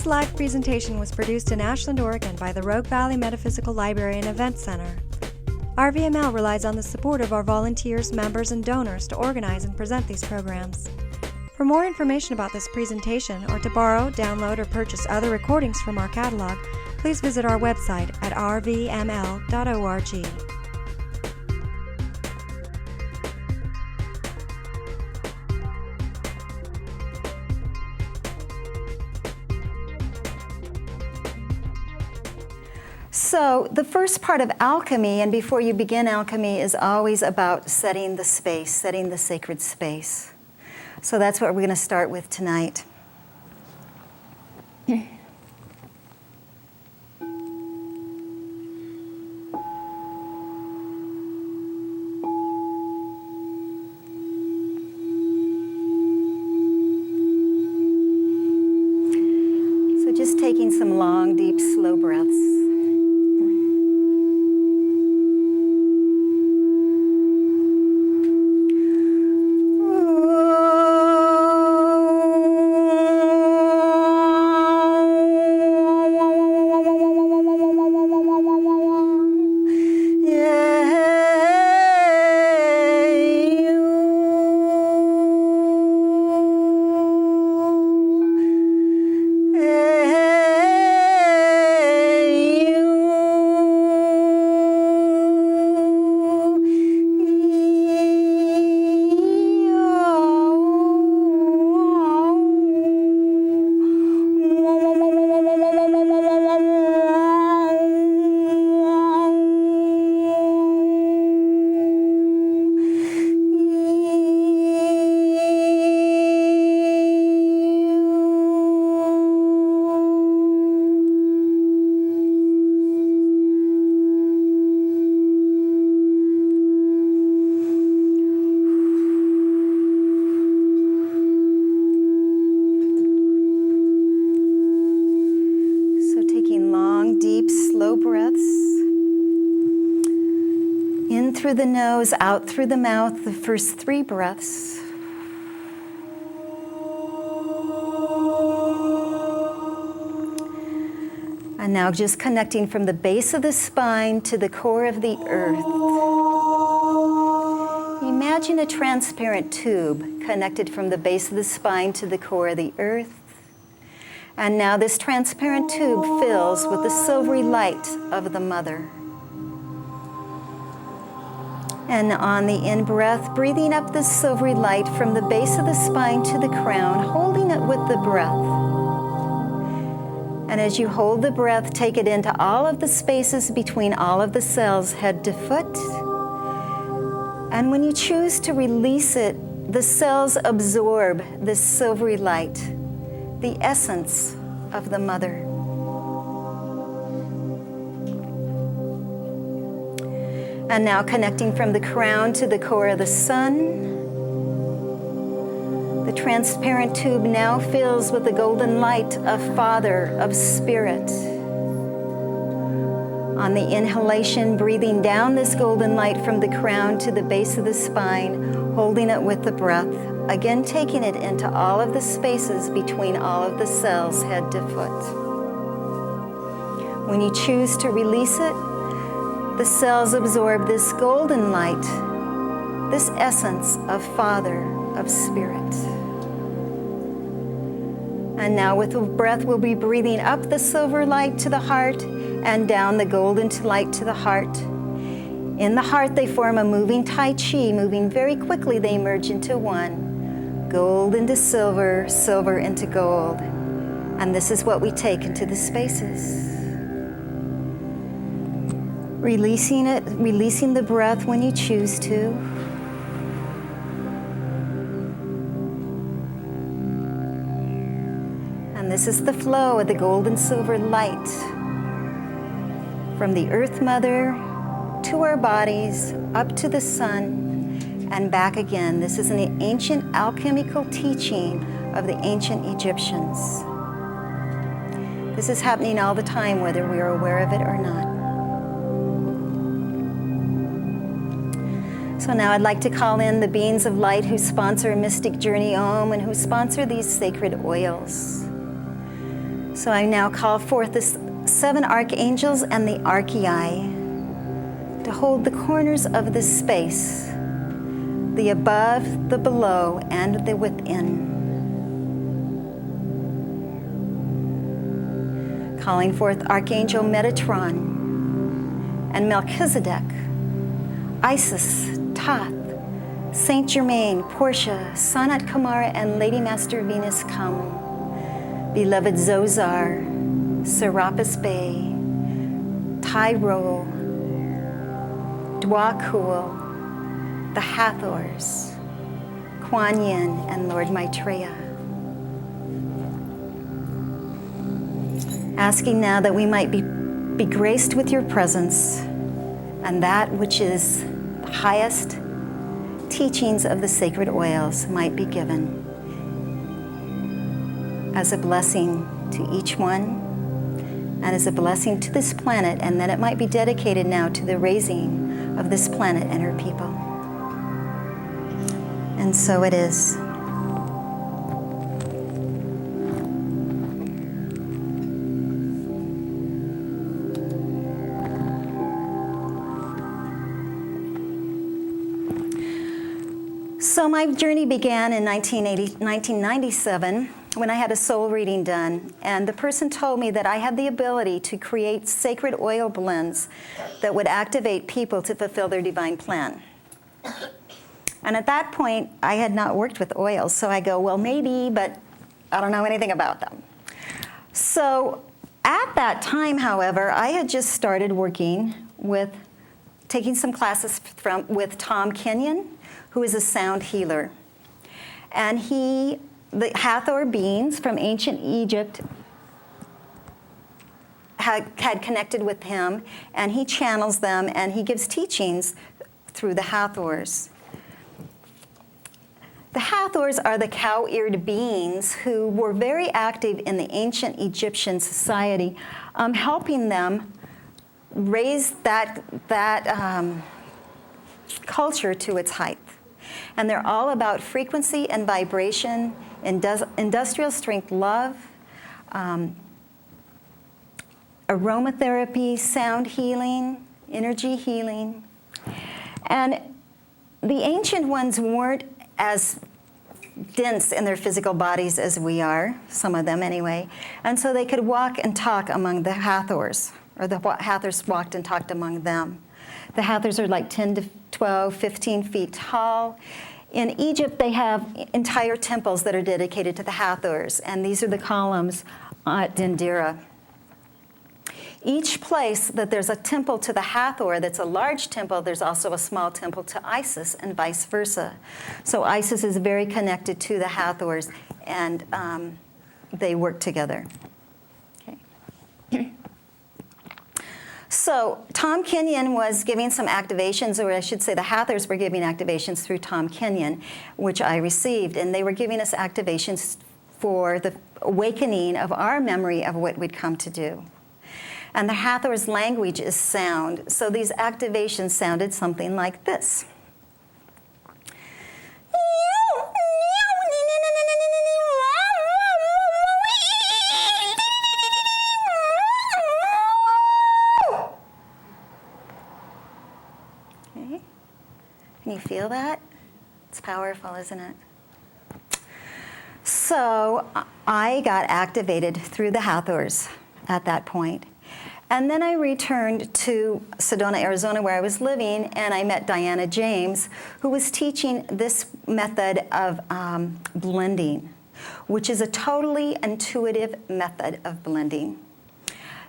This live presentation was produced in Ashland, Oregon by the Rogue Valley Metaphysical Library and Event Center. RVML relies on the support of our volunteers, members, and donors to organize and present these programs. For more information about this presentation, or to borrow, download, or purchase other recordings from our catalog, please visit our website at rvml.org. So the first part of alchemy, and before you begin alchemy, is always about setting the space, setting the sacred space. So that's what we're going to start with tonight. So just taking some long, deep, slow breaths. Through the nose, out through the mouth, the first 3 breaths. And now just connecting from the base of the spine to the core of the earth. Imagine a transparent tube connected from the base of the spine to the core of the earth. And now this transparent tube fills with the silvery light of the mother. And on the in-breath, breathing up the silvery light from the base of the spine to the crown, holding it with the breath. And as you hold the breath, take it into all of the spaces between all of the cells, head to foot. And when you choose to release it, the cells absorb this silvery light, the essence of the mother. And now connecting from the crown to the core of the sun. The transparent tube now fills with the golden light of Father, of Spirit. On the inhalation, breathing down this golden light from the crown to the base of the spine, holding it with the breath. Again, taking it into all of the spaces between all of the cells, head to foot. When you choose to release it, the cells absorb this golden light, this essence of Father, of Spirit. And now with the breath, we'll be breathing up the silver light to the heart and down the golden light to the heart. In the heart, they form a moving Tai Chi. Moving very quickly, they merge into one. Gold into silver, silver into gold. And this is what we take into the spaces. Releasing it, releasing the breath when you choose to. And this is the flow of the gold and silver light from the Earth Mother to our bodies, up to the sun, and back again. This is an ancient alchemical teaching of the ancient Egyptians. This is happening all the time, whether we are aware of it or not. So now I'd like to call in the beings of light who sponsor Mystic Journey Om and who sponsor these sacred oils. So I now call forth the 7 archangels and the Archei to hold the corners of this space, the above, the below, and the within. Calling forth Archangel Metatron and Melchizedek, Isis, Thoth, Saint Germain, Portia, Sanat Kumara, and Lady Master Venus come. Beloved Zozar, Serapis Bey, Tyro, Dwakul, the Hathors, Kuan Yin, and Lord Maitreya. Asking now that we might be graced with your presence and that which is the highest teachings of the sacred oils might be given as a blessing to each one and as a blessing to this planet, and that it might be dedicated now to the raising of this planet and her people. And so it is. So my journey began in 1997 when I had a soul reading done, and the person told me that I had the ability to create sacred oil blends that would activate people to fulfill their divine plan. And at that point, I had not worked with oils, so I go, well, maybe, but I don't know anything about them. So at that time, however, I had just started working with, taking some classes with Tom Kenyon, who is a sound healer. And the Hathor beings from ancient Egypt had connected with him, and he channels them, and he gives teachings through the Hathors. The Hathors are the cow-eared beings who were very active in the ancient Egyptian society, helping them raise that culture to its height. And they're all about frequency and vibration, industrial strength love, aromatherapy, sound healing, energy healing. And the ancient ones weren't as dense in their physical bodies as we are, some of them anyway, and so they could walk and talk among the Hathors, or the Hathors walked and talked among them. The Hathors are like 10 to 12, 15 feet tall. In Egypt, they have entire temples that are dedicated to the Hathors, and these are the columns at Dendera. Each place that there's a temple to the Hathor that's a large temple, there's also a small temple to Isis, and vice versa. So Isis is very connected to the Hathors, and they work together. Okay. So Tom Kenyon was giving some activations, or I should say the Hathors were giving activations through Tom Kenyon, which I received, and they were giving us activations for the awakening of our memory of what we'd come to do. And the Hathor's language is sound, so these activations sounded something like this. Okay. Can you feel that? It's powerful, isn't it? So I got activated through the Hathors at that point. And then I returned to Sedona, Arizona, where I was living, and I met Diana James, who was teaching this method of blending, which is a totally intuitive method of blending.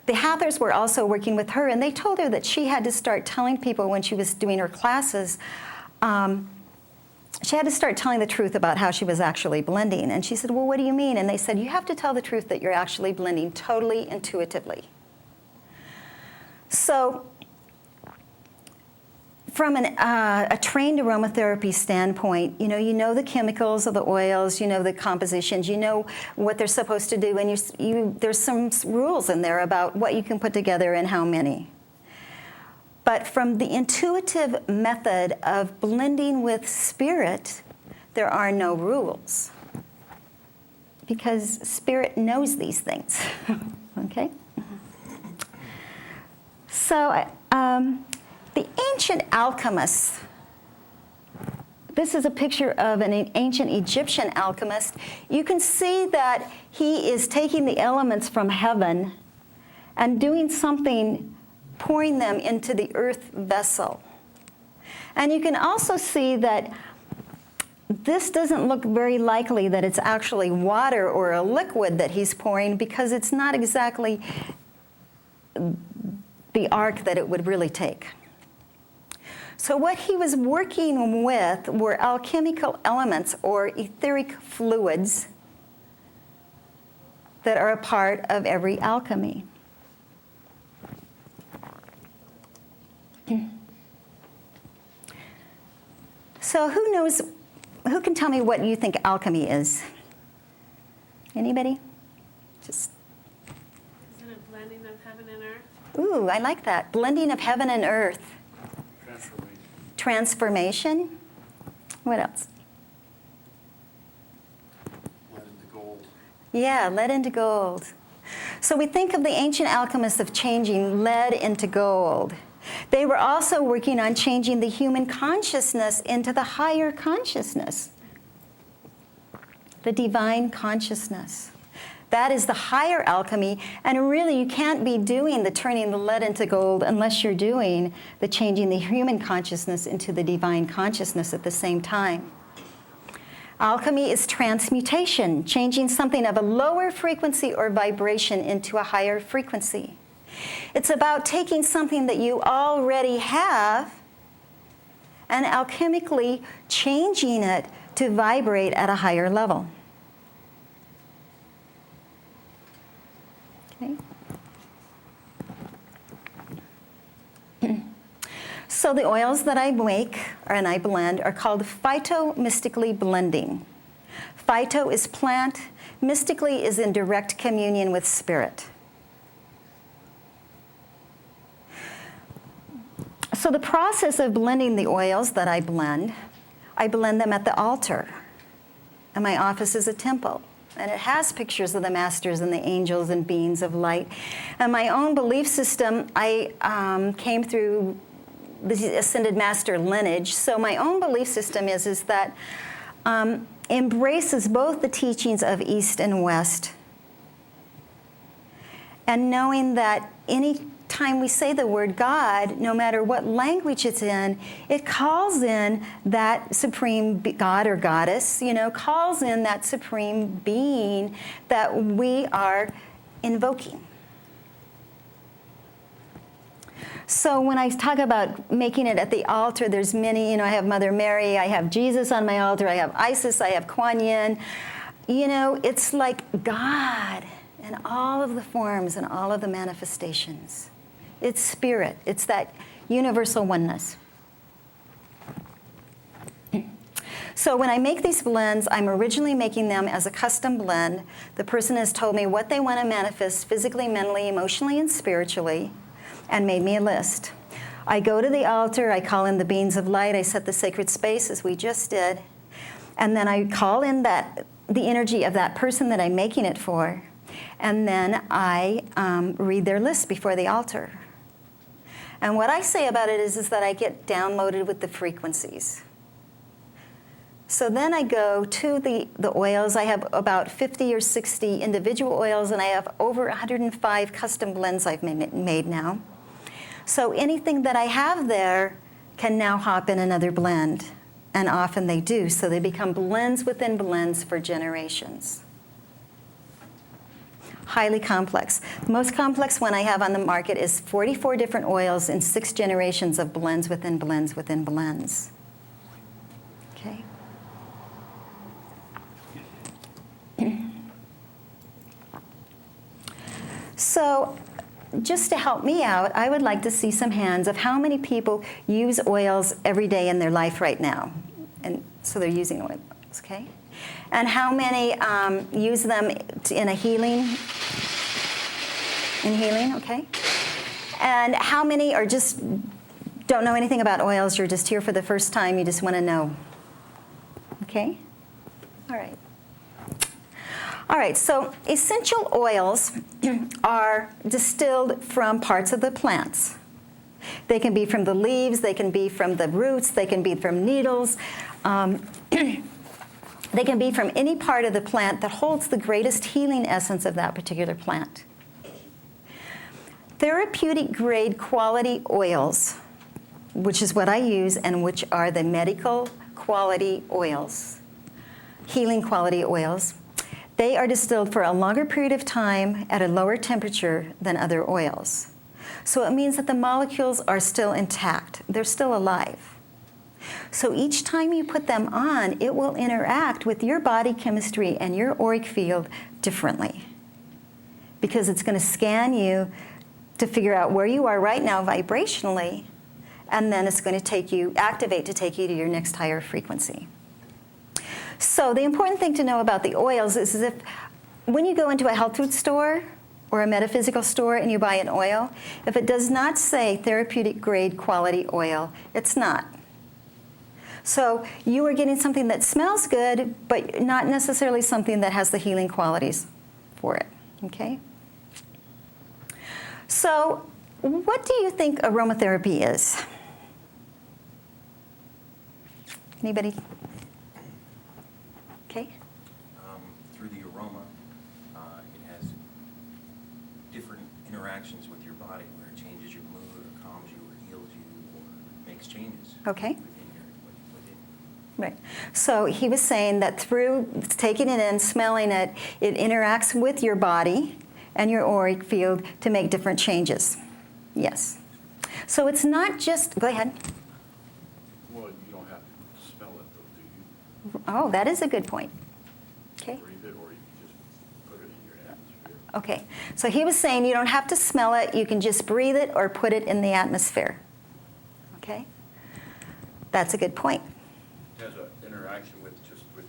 The Hathors were also working with her, and they told her that she had to start telling people when she was doing her classes, she had to start telling the truth about how she was actually blending. And she said, well, what do you mean? And they said, you have to tell the truth that you're actually blending totally intuitively. So from a trained aromatherapy standpoint, you know the chemicals of the oils, you know the compositions, you know what they're supposed to do, and there's some rules in there about what you can put together and how many. But from the intuitive method of blending with spirit, there are no rules. because Spirit knows these things. Okay? So the ancient alchemists, this is a picture of an ancient Egyptian alchemist. You can see that he is taking the elements from heaven and doing something, pouring them into the earth vessel. And you can also see that this doesn't look very likely that it's actually water or a liquid that he's pouring, because it's not exactly the arc that it would really take. So what he was working with were alchemical elements or etheric fluids that are a part of every alchemy. So who can tell me what you think alchemy is? Anybody? Just. Is it a blending of heaven and earth? Ooh, I like that. Blending of heaven and earth. Transformation. What else? Lead into gold. Yeah, lead into gold. So we think of the ancient alchemists of changing lead into gold. They were also working on changing the human consciousness into the higher consciousness, the divine consciousness. That is the higher alchemy, and really you can't be doing the turning the lead into gold unless you're doing the changing the human consciousness into the divine consciousness at the same time. Alchemy is transmutation, changing something of a lower frequency or vibration into a higher frequency. It's about taking something that you already have and alchemically changing it to vibrate at a higher level. Okay. So the oils that I make and I blend are called phyto-mystically blending. Phyto is plant, mystically is in direct communion with spirit. So the process of blending the oils that I blend them at the altar. And my office is a temple. And it has pictures of the masters and the angels and beings of light. And my own belief system, I came through the Ascended Master lineage. So my own belief system is that embraces both the teachings of East and West. And knowing that any time we say the word God, no matter what language it's in, it calls in that supreme God or goddess, calls in that supreme being that we are invoking. So when I talk about making it at the altar, there's many, I have Mother Mary, I have Jesus on my altar, I have Isis, I have Kuan Yin. It's like God in all of the forms and all of the manifestations. It's spirit. It's that universal oneness. So when I make these blends, I'm originally making them as a custom blend. The person has told me what they want to manifest physically, mentally, emotionally, and spiritually, and made me a list. I go to the altar, I call in the beings of light, I set the sacred space as we just did, and then I call in the energy of that person that I'm making it for, and then I read their list before the altar. And what I say about it is that I get downloaded with the frequencies. So then I go to the oils. I have about 50 or 60 individual oils, and I have over 105 custom blends I've made now. So anything that I have there can now hop in another blend, and often they do. So they become blends within blends for generations. Highly complex. The most complex one I have on the market is 44 different oils in 6 generations of blends within blends within blends. Okay. So just to help me out, I would like to see some hands of how many people use oils every day in their life right now. And so they're using oils, okay? And how many use them in healing, okay? And how many are just don't know anything about oils, you're just here for the first time, you just want to know, okay? All right. All right, so essential oils are distilled from parts of the plants. They can be from the leaves, they can be from the roots, they can be from needles. They can be from any part of the plant that holds the greatest healing essence of that particular plant. Therapeutic grade quality oils, which is what I use and which are the medical quality oils, healing quality oils, they are distilled for a longer period of time at a lower temperature than other oils. So it means that the molecules are still intact. They're still alive. So each time you put them on, it will interact with your body chemistry and your auric field differently, because it's going to scan you to figure out where you are right now vibrationally, and then it's going to activate to take you to your next higher frequency. So the important thing to know about the oils is if when you go into a health food store or a metaphysical store and you buy an oil, if it does not say therapeutic grade quality oil, it's not. So you are getting something that smells good, but not necessarily something that has the healing qualities for it, okay? So what do you think aromatherapy is? Anybody? Okay. Through the aroma, it has different interactions with your body where it changes your mood or calms you or heals you or makes changes. Okay. Within. Right. So he was saying that through taking it in, smelling it, it interacts with your body and your auric field to make different changes. Yes. So it's not just, go ahead. Well, you don't have to smell it though, do you? Oh, that is a good point. Okay. Breathe it, or you can just put it in your atmosphere. Okay. So he was saying you don't have to smell it, you can just breathe it or put it in the atmosphere. Okay? That's a good point. It has an interaction with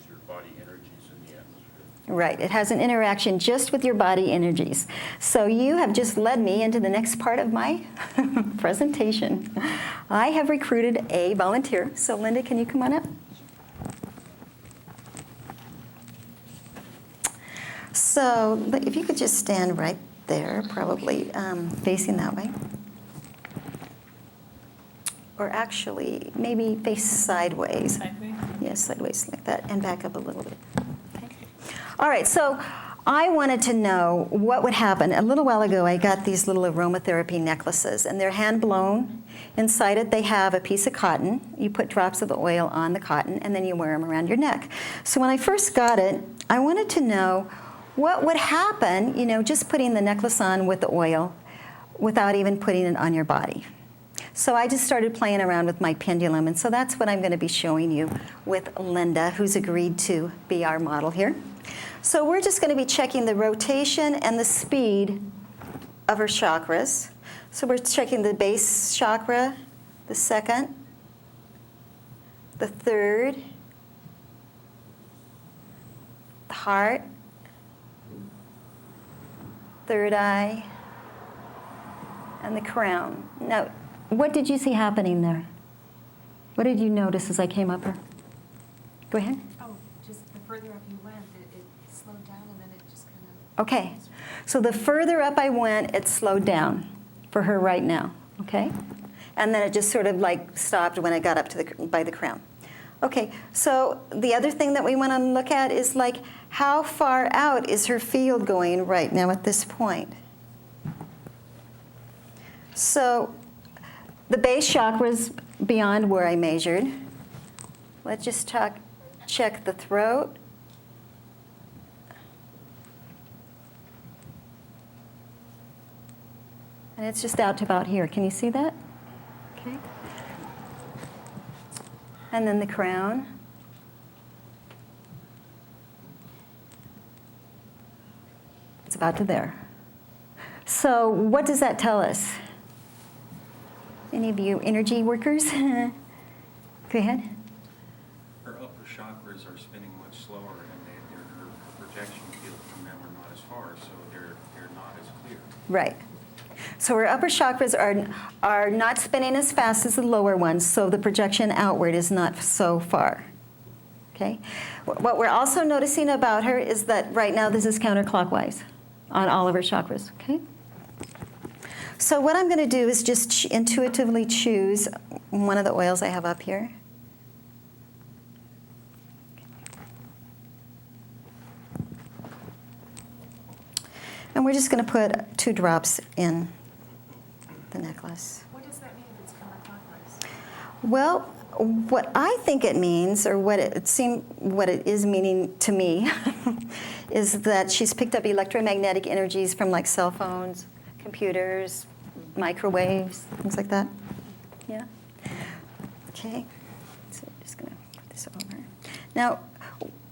your body energies in the atmosphere. Right. It has an interaction just with your body energies. So you have just led me into the next part of my presentation. I have recruited a volunteer. So Linda, can you come on up? So if you could just stand right there, probably facing that way. Or actually, maybe face sideways. Sideways? Yes, sideways like that, and back up a little bit. Okay. All right, so I wanted to know what would happen. A little while ago, I got these little aromatherapy necklaces, and they're hand-blown. Inside it, they have a piece of cotton. You put drops of the oil on the cotton, and then you wear them around your neck. So when I first got it, I wanted to know what would happen, just putting the necklace on with the oil without even putting it on your body. So I just started playing around with my pendulum, and so that's what I'm going to be showing you with Linda, who's agreed to be our model here. So we're just going to be checking the rotation and the speed of her chakras. So we're checking the base chakra, the second, the third, the heart, third eye, and the crown. Now, what did you see happening there? What did you notice as I came up here? Go ahead. Oh, just the further up you went, it slowed down and then it just kind of... Okay. So the further up I went, it slowed down for her right now. Okay? And then it just sort of like stopped when I got up to by the crown. Okay. So the other thing that we want to look at is like how far out is her field going right now at this point? So the base chakra is beyond where I measured. Let's just check the throat. And it's just out to about here. Can you see that? Okay. And then the crown. It's about to there. So what does that tell us? Any of you energy workers? Go ahead. Her upper chakras are spinning much slower, and her projection field from them are not as far, so they're not as clear. Right. So her upper chakras are not spinning as fast as the lower ones, so the projection outward is not so far. Okay? What we're also noticing about her is that right now this is counterclockwise on all of her chakras. Okay? So what I'm going to do is just intuitively choose one of the oils I have up here. And we're just going to put 2 drops in the necklace. What does that mean if it's counterclockwise? Well, what I think it means, or what it is meaning to me, is that she's picked up electromagnetic energies from like cell phones, computers, microwaves, things like that. Yeah? Okay. So I'm just going to put this over. Now,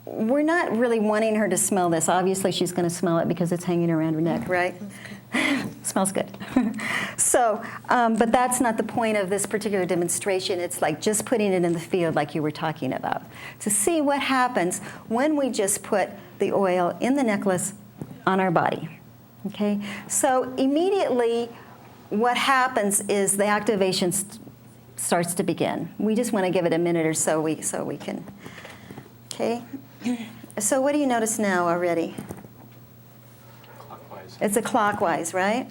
we're not really wanting her to smell this. Obviously, she's going to smell it because it's hanging around her neck, right? Smells good. So, but that's not the point of this particular demonstration. It's like just putting it in the field like you were talking about, to see what happens when we just put the oil in the necklace on our body. Okay? So immediately what happens is the activation starts to begin. We just want to give it a minute or so we can. Okay? So what do you notice now already? Clockwise. It's a clockwise, right?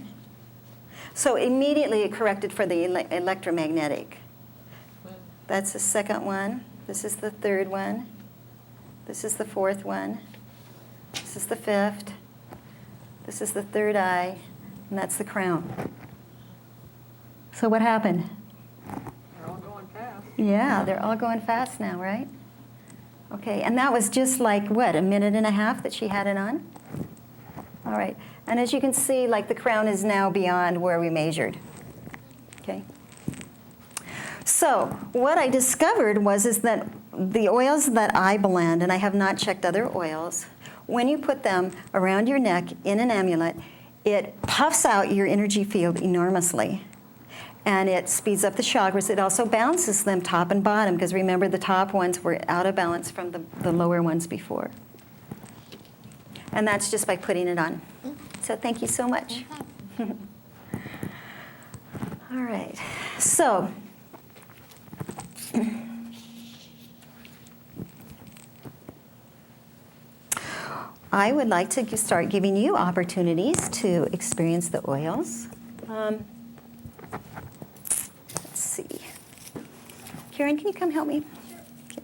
So immediately it corrected for the electromagnetic. That's the second one. This is the third one. This is the fourth one. This is the fifth. This is the third eye. And that's the crown. So what happened? They're all going fast. Yeah, they're all going fast now, right? Okay, and that was just like, what, a minute and a half that she had it on? All right, and as you can see, like the crown is now beyond where we measured. Okay? So what I discovered is that the oils that I blend, and I have not checked other oils, when you put them around your neck in an amulet, it puffs out your energy field enormously. And it speeds up the chakras. It also balances them top and bottom, because remember the top ones were out of balance from the lower ones before. And that's just by putting it on. So thank you so much. All right. So I would like to start giving you opportunities to experience the oils. Let's see. Karen, can you come help me? Okay.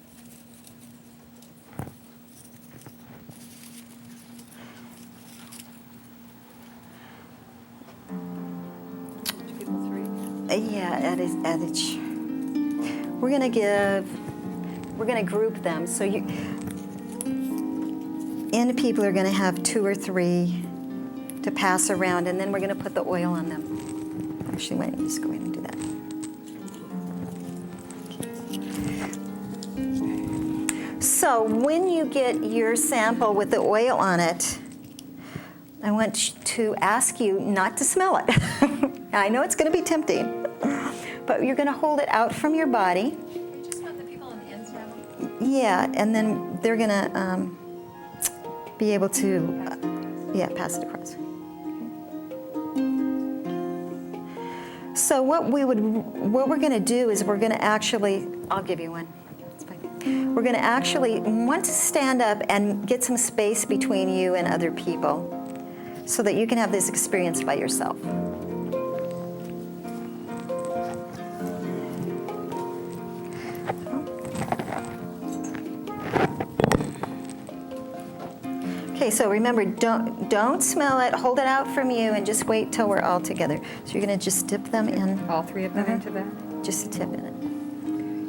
Yeah, at each. We're going to group them. So people are going to have 2 or 3 to pass around, and then we're going to put the oil on them. Actually, why don't you just go ahead and do that. So when you get your sample with the oil on it, I want to ask you not to smell it. I know it's going to be tempting, but you're going to hold it out from your body. You just want the people on the inside. Yeah, and then they're going to be able to, pass it across. So what we're going to do is we're going to actually, I'll give you one. It's fine. We're going to actually want to stand up and get some space between you and other people so that you can have this experience by yourself. Okay, so remember, don't smell it. Hold it out from you and just wait till we're all together. So you're going to just dip them in. All 3 of them into that? Just a tip in it.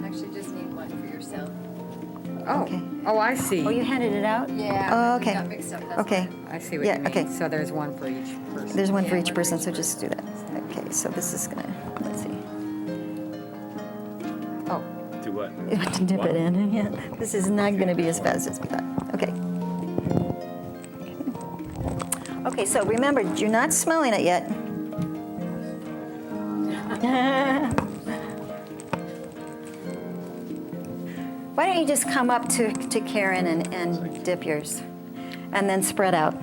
Actually, just need one for yourself. Oh, Okay. oh, I see. Oh, you handed it out? Yeah. Oh, we okay. got mixed up, that's Okay. why. I see what Yeah, you mean. okay. So there's one for each person. There's one for Yeah, each one for person, each so just do that. Okay, so this is going to, let's see. Oh, Do what? you have to dip it in. Yeah. This is not going to be as fast as we thought. Okay. Okay, so remember, you're not smelling it yet. Why don't you just come up to Karen and dip yours, and then spread out.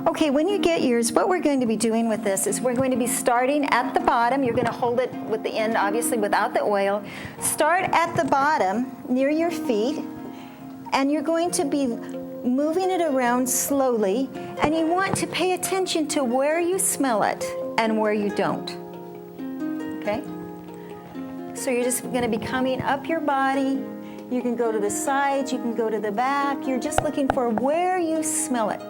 Okay, when you get yours, what we're going to be doing with this is we're going to be starting at the bottom. You're going to hold it with the end, obviously, without the oil. Start at the bottom near your feet, and you're going to be moving it around slowly, and you want to pay attention to where you smell it and where you don't. Okay? So you're just going to be coming up your body. You can go to the sides, you can go to the back. You're just looking for where you smell it.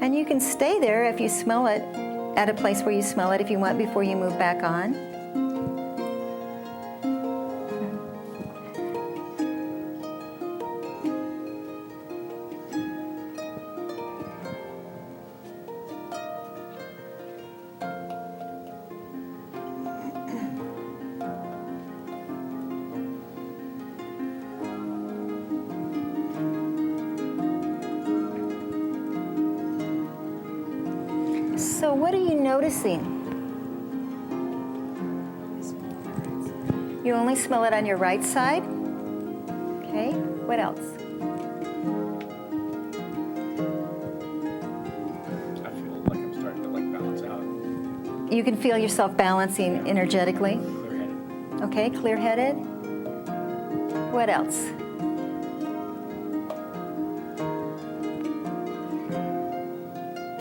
And you can stay there if you smell it at a place where you smell it if you want before you move back on. So what are you noticing? You only smell it on your right side? Okay, what else? I feel like I'm starting to like balance out. You can feel yourself balancing energetically? Clear-headed. Okay, clear-headed. What else?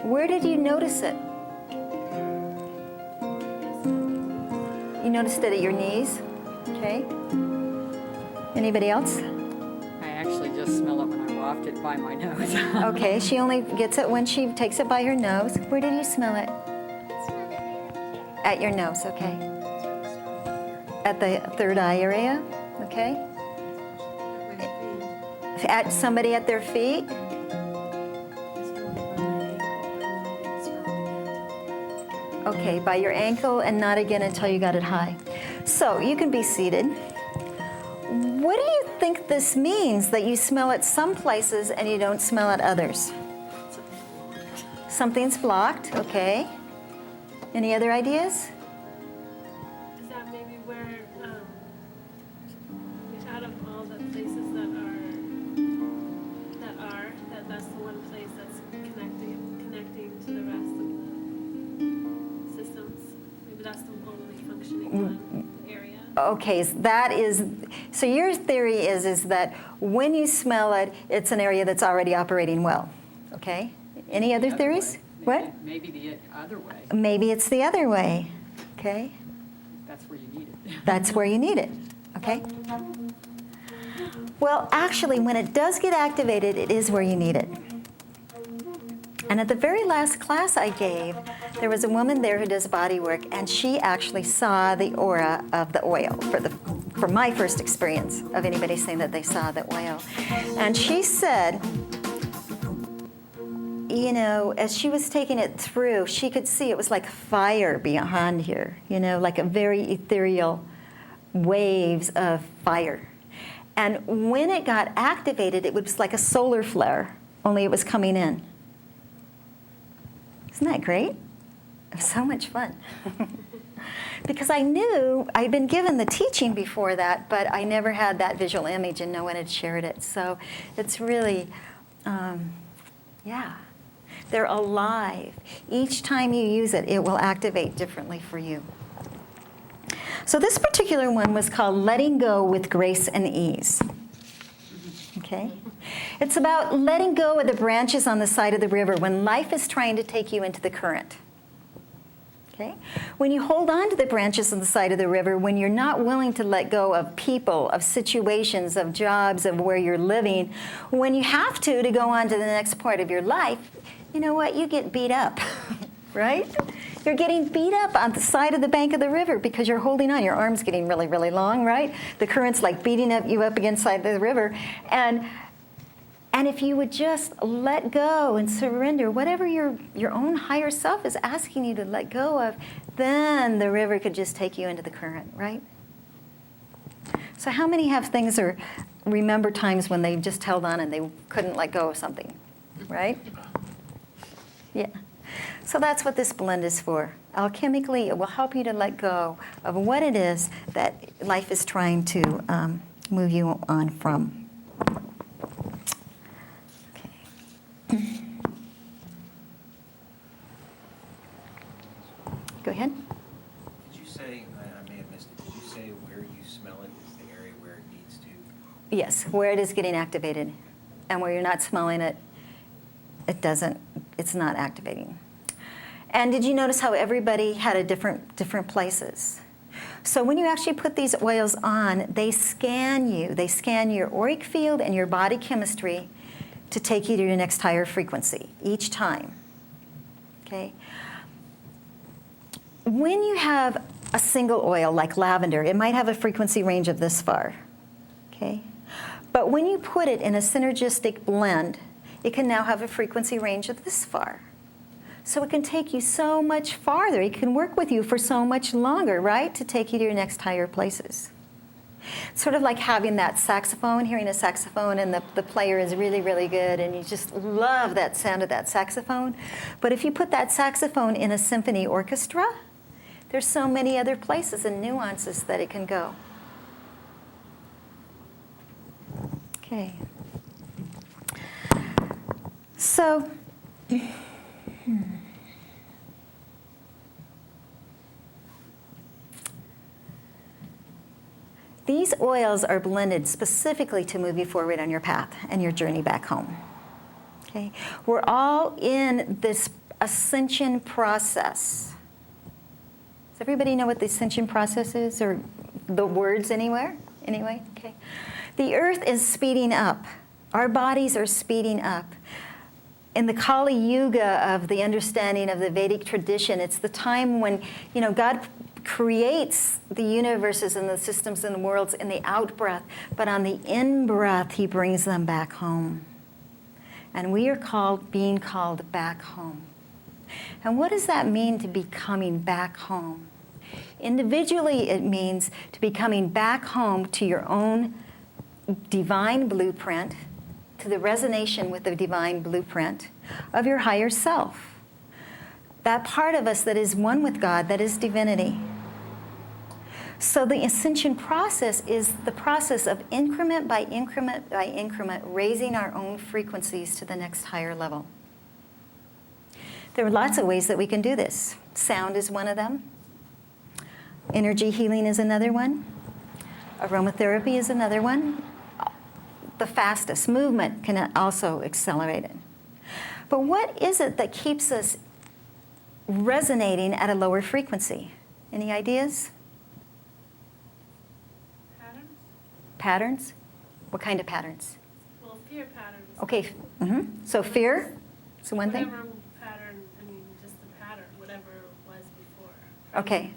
Where did you notice it? You noticed it at your knees? Okay. Anybody else? I actually just smell it when I waft it by my nose. Okay, she only gets it when she takes it by her nose. Where did you smell it? At your nose, okay. At the third eye area, okay. At somebody at their feet. Okay, by your ankle and not again until you got it high. So you can be seated. What do you think this means that you smell it some places and you don't smell it others? Something's blocked, okay. Any other ideas? Is that maybe where, out of all the places that's the one place that's connecting to the rest of the systems? Maybe that's the only functioning one area. Okay, so your theory is that when you smell it, it's an area that's already operating well, okay? Any other theories? What? Maybe the other way. Maybe it's the other way, okay? That's where you need it. That's where you need it, okay? Well, actually, when it does get activated, it is where you need it. And at the very last class I gave, there was a woman there who does body work, and she actually saw the aura of the oil for my first experience of anybody saying that they saw the oil. And she said, you know, as she was taking it through, she could see it was like fire behind here, you know, like a very ethereal waves of fire. And when it got activated, it was like a solar flare, only it was coming in. Isn't that great? It was so much fun. Because I knew, I'd been given the teaching before that, but I never had that visual image and no one had shared it. So it's really, yeah. They're alive. Each time you use it, it will activate differently for you. So this particular one was called Letting Go with Grace and Ease. Okay? It's about letting go of the branches on the side of the river when life is trying to take you into the current. Okay? When you hold on to the branches on the side of the river, when you're not willing to let go of people, of situations, of jobs, of where you're living, when you have to go on to the next part of your life, you know what? You get beat up, right? You're getting beat up on the side of the bank of the river because you're holding on. Your arm's getting really, really long, right? The current's like beating you up against the side of the river. And if you would just let go and surrender whatever your own higher self is asking you to let go of, then the river could just take you into the current, right? So how many have things or remember times when they just held on and they couldn't let go of something, right? Yeah. So that's what this blend is for. Alchemically, it will help you to let go of what it is that life is trying to move you on from. Okay. Go ahead. Did you say, I may have missed it, did you say where you smell it is the area where it needs to? Yes, where it is getting activated. And where you're not smelling it, it's not activating. And did you notice how everybody had a different places? So when you actually put these oils on, they scan you. They scan your auric field and your body chemistry to take you to your next higher frequency each time. Okay? When you have a single oil like lavender, it might have a frequency range of this far. Okay? But when you put it in a synergistic blend, it can now have a frequency range of this far. So it can take you so much farther. It can work with you for so much longer, right? To take you to your next higher places. It's sort of like having that saxophone, hearing a saxophone, and the player is really, really good, and you just love that sound of that saxophone. But if you put that saxophone in a symphony orchestra, there's so many other places and nuances that it can go. Okay. So, these oils are blended specifically to move you forward on your path and your journey back home. Okay? We're all in this ascension process. Does everybody know what the ascension process is, or the words anywhere? Anyway, okay. The earth is speeding up. Our bodies are speeding up. In the Kali Yuga of the understanding of the Vedic tradition, it's the time when, God creates the universes and the systems and the worlds in the out-breath, but on the in-breath, he brings them back home. And we are being called back home. And what does that mean, to be coming back home? Individually, it means to be coming back home to your own divine blueprint, to the resonation with the divine blueprint of your higher self. That part of us that is one with God, that is divinity. So the ascension process is the process of increment by increment by increment, raising our own frequencies to the next higher level. There are lots of ways that we can do this. Sound is one of them. Energy healing is another one. Aromatherapy is another one. The fastest movement can also accelerate it. But what is it that keeps us resonating at a lower frequency? Any ideas? Patterns? Patterns? What kind of patterns? Well, fear patterns. Okay. So fear is one thing? Whatever pattern, just the pattern, whatever it was before. Okay.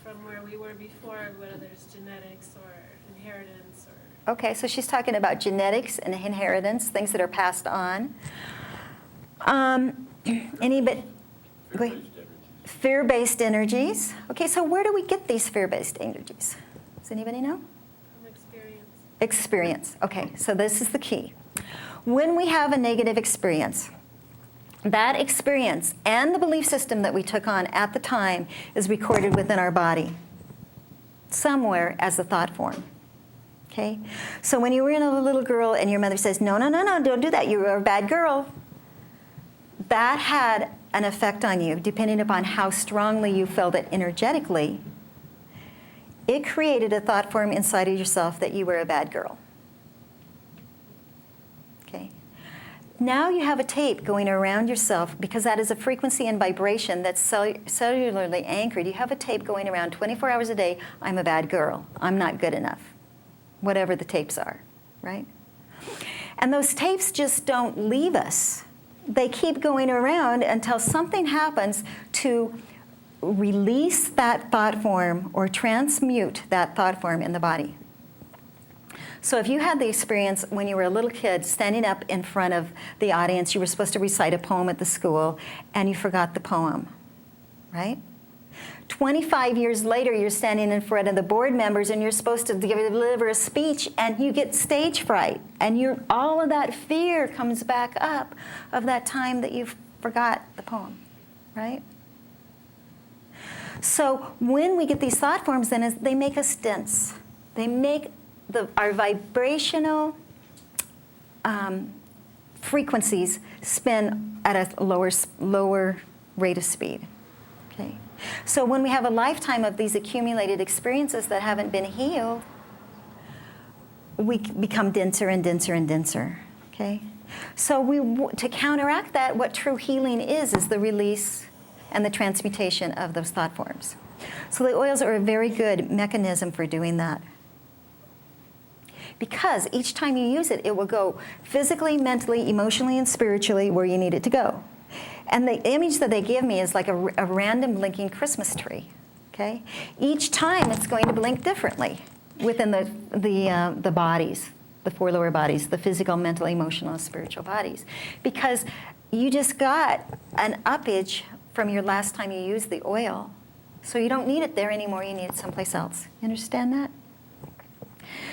From where we were before, whether there's genetics or inheritance or... Okay, so she's talking about genetics and inheritance, things that are passed on. Go ahead. Fear-based energies. Okay, so where do we get these fear-based energies? Does anybody know? From experience. Experience. Okay, so this is the key. When we have a negative experience, that experience and the belief system that we took on at the time is recorded within our body, somewhere as a thought form. Okay? So when you were a little girl and your mother says, no, don't do that, you're a bad girl, that had an effect on you, depending upon how strongly you felt it energetically. It created a thought form inside of yourself that you were a bad girl. Okay? Now you have a tape going around yourself, because that is a frequency and vibration that's cellularly anchored. You have a tape going around 24 hours a day. I'm a bad girl. I'm not good enough. Whatever the tapes are, right? And those tapes just don't leave us. They keep going around until something happens to release that thought form or transmute that thought form in the body. So if you had the experience when you were a little kid standing up in front of the audience, you were supposed to recite a poem at the school, and you forgot the poem, right? 25 years later, you're standing in front of the board members, and you're supposed to deliver a speech, and you get stage fright, and all of that fear comes back up of that time that you forgot the poem, right? So when we get these thought forms, then they make us dense. They make our vibrational frequencies spin at a lower rate of speed. Okay. So when we have a lifetime of these accumulated experiences that haven't been healed, we become denser and denser and denser. Okay. So to counteract that, what true healing is the release and the transmutation of those thought forms. So the oils are a very good mechanism for doing that. Because each time you use it, it will go physically, mentally, emotionally, and spiritually where you need it to go. And the image that they give me is like a random blinking Christmas tree. Okay? Each time it's going to blink differently within the bodies, the four lower bodies, the physical, mental, emotional, and spiritual bodies. Because you just got an uppage from your last time you used the oil. So you don't need it there anymore, you need it someplace else. You understand that?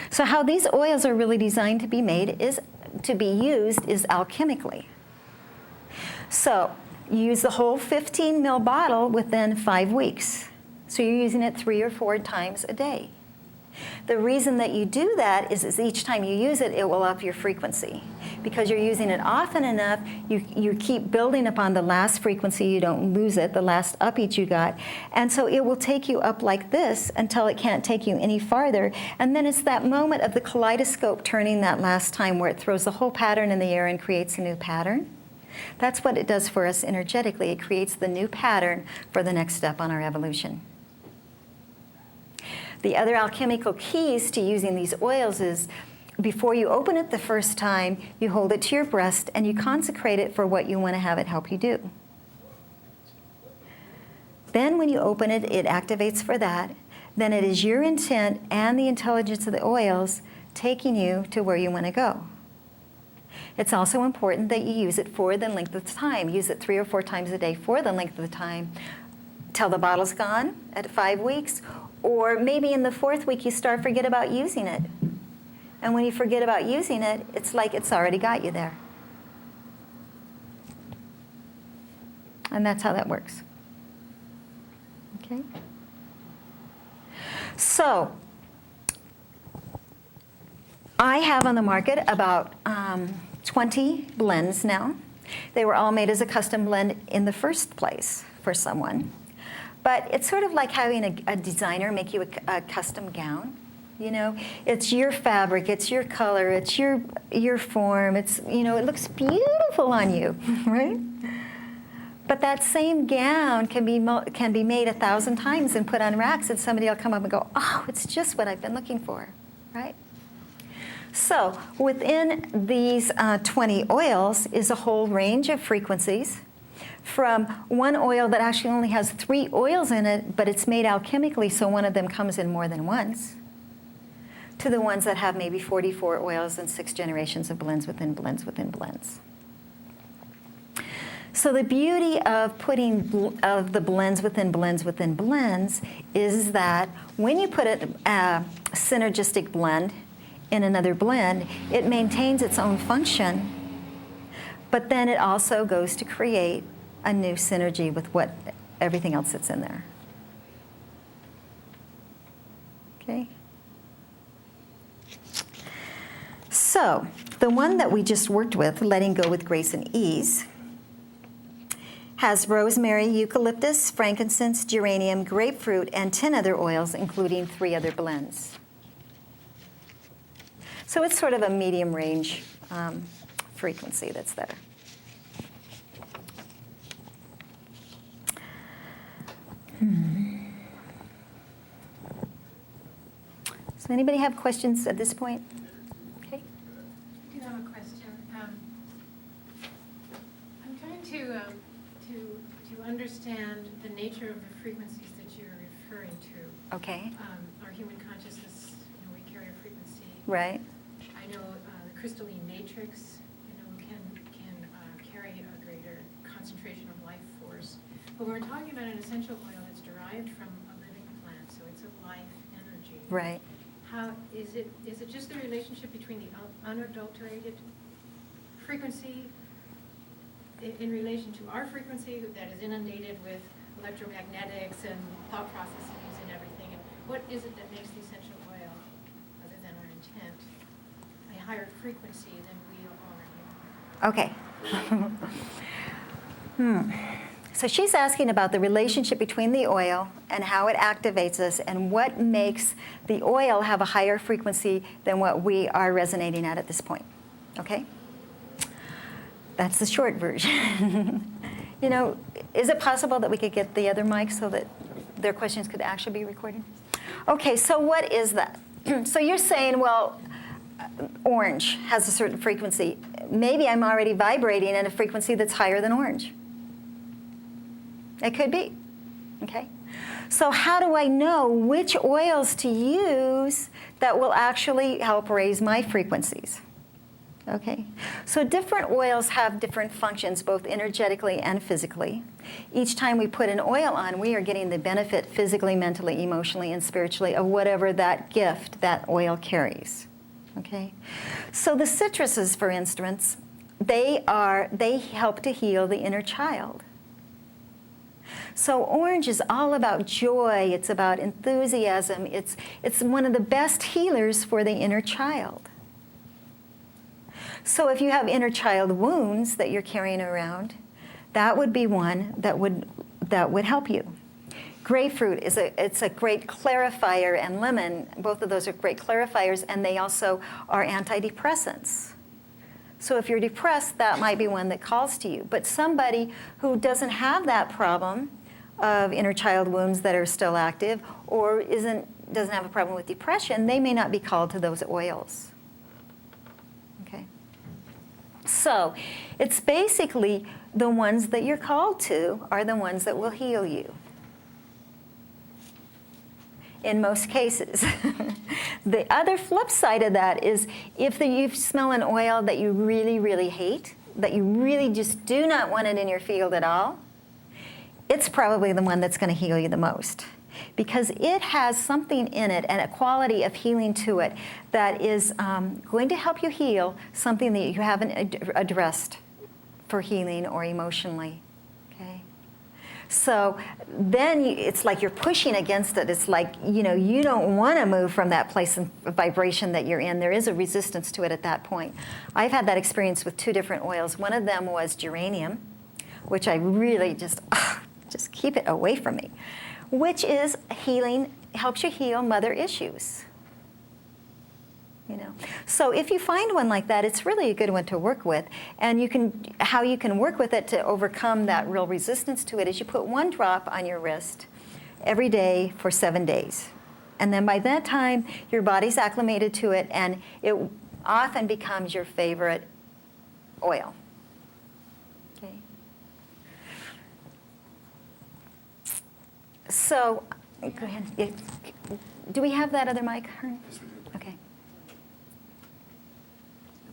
So how these oils are really designed to be made is to be used is alchemically. So you use the whole 15 ml bottle within 5 weeks. So you're using it 3 or 4 times a day. The reason that you do that is each time you use it, it will up your frequency. Because you're using it often enough, you keep building upon the last frequency, you don't lose it, the last uppage you got. And so it will take you up like this until it can't take you any farther. And then it's that moment of the kaleidoscope turning that last time where it throws the whole pattern in the air and creates a new pattern. That's what it does for us energetically. It creates the new pattern for the next step on our evolution. The other alchemical keys to using these oils is before you open it the first time, you hold it to your breast and you consecrate it for what you want to have it help you do. Then when you open it, it activates for that. Then it is your intent and the intelligence of the oils taking you to where you want to go. It's also important that you use it for the length of time. Use it 3 or 4 times a day for the length of the time till the bottle's gone at 5 weeks. Or maybe in the 4th week you forget about using it. And when you forget about using it, it's like it's already got you there. And that's how that works. Okay? So, I have on the market about 20 blends now. They were all made as a custom blend in the first place for someone. But it's sort of like having a designer make you a custom gown. You know, it's your fabric, it's your color, it's your form. It's, you know, it looks beautiful on you, right? But that same gown can be made 1,000 times and put on racks, and somebody will come up and go, "Oh, it's just what I've been looking for," right? So within these 20 oils is a whole range of frequencies. From one oil that actually only has 3 oils in it, but it's made alchemically, so one of them comes in more than once, to the ones that have maybe 44 oils and 6 generations of blends within blends within blends. So the beauty of putting of the blends within blends within blends is that when you put a synergistic blend in another blend, it maintains its own function, but then it also goes to create a new synergy with what everything else that's in there. Okay? So, the one that we just worked with, Letting Go with Grace and Ease, has rosemary, eucalyptus, frankincense, geranium, grapefruit, and 10 other oils, including 3 other blends. So it's sort of a medium range frequency that's there. So anybody have questions at this point? Okay. I do have a question. I'm trying to understand the nature of the frequencies that you're referring to. Okay. Our human consciousness, you know, we carry a frequency. Right. I know the crystalline matrix, you know, can carry a greater concentration of life force. But we're talking about an essential oil that's derived from a living plant, so it's a life energy. Right. How is it just the relationship between the unadulterated frequency in relation to our frequency that is inundated with electromagnetics and thought processes and everything, what is it that makes the essential oil, other than our intent, a higher frequency than we already are? Okay. So she's asking about the relationship between the oil and how it activates us and what makes the oil have a higher frequency than what we are resonating at this point. Okay? That's the short version. You know, is it possible that we could get the other mic so that their questions could actually be recorded? Okay, so what is that? So you're saying, well, orange has a certain frequency. Maybe I'm already vibrating at a frequency that's higher than orange. It could be, okay? So how do I know which oils to use that will actually help raise my frequencies? Okay, so different oils have different functions, both energetically and physically. Each time we put an oil on, we are getting the benefit physically, mentally, emotionally, and spiritually of whatever that gift that oil carries. Okay, so the citruses, for instance, they help to heal the inner child. So orange is all about joy, it's about enthusiasm, it's one of the best healers for the inner child. So if you have inner child wounds that you're carrying around, that would be one that would help you. Grapefruit it's a great clarifier, and lemon, both of those are great clarifiers, and they also are antidepressants. So if you're depressed, that might be one that calls to you. But somebody who doesn't have that problem of inner child wounds that are still active, or doesn't have a problem with depression, they may not be called to those oils. Okay. So it's basically the ones that you're called to are the ones that will heal you. In most cases. The other flip side of that is if you smell an oil that you really, really hate, that you really just do not want it in your field at all, it's probably the one that's going to heal you the most. Because it has something in it and a quality of healing to it that is going to help you heal something that you haven't addressed for healing or emotionally. Okay? So then it's like you're pushing against it. It's like, you don't want to move from that place of vibration that you're in. There is a resistance to it at that point. I've had that experience with 2 different oils. One of them was geranium, which I really just keep it away from me, which is healing, helps you heal mother issues. So if you find one like that, it's really a good one to work with. And how you can work with it to overcome that real resistance to it is you put 1 drop on your wrist every day for 7 days. And then by that time, your body's acclimated to it, and it often becomes your favorite oil. Okay. So, go ahead. Do we have that other mic, Hearn? Yes, we do. Okay.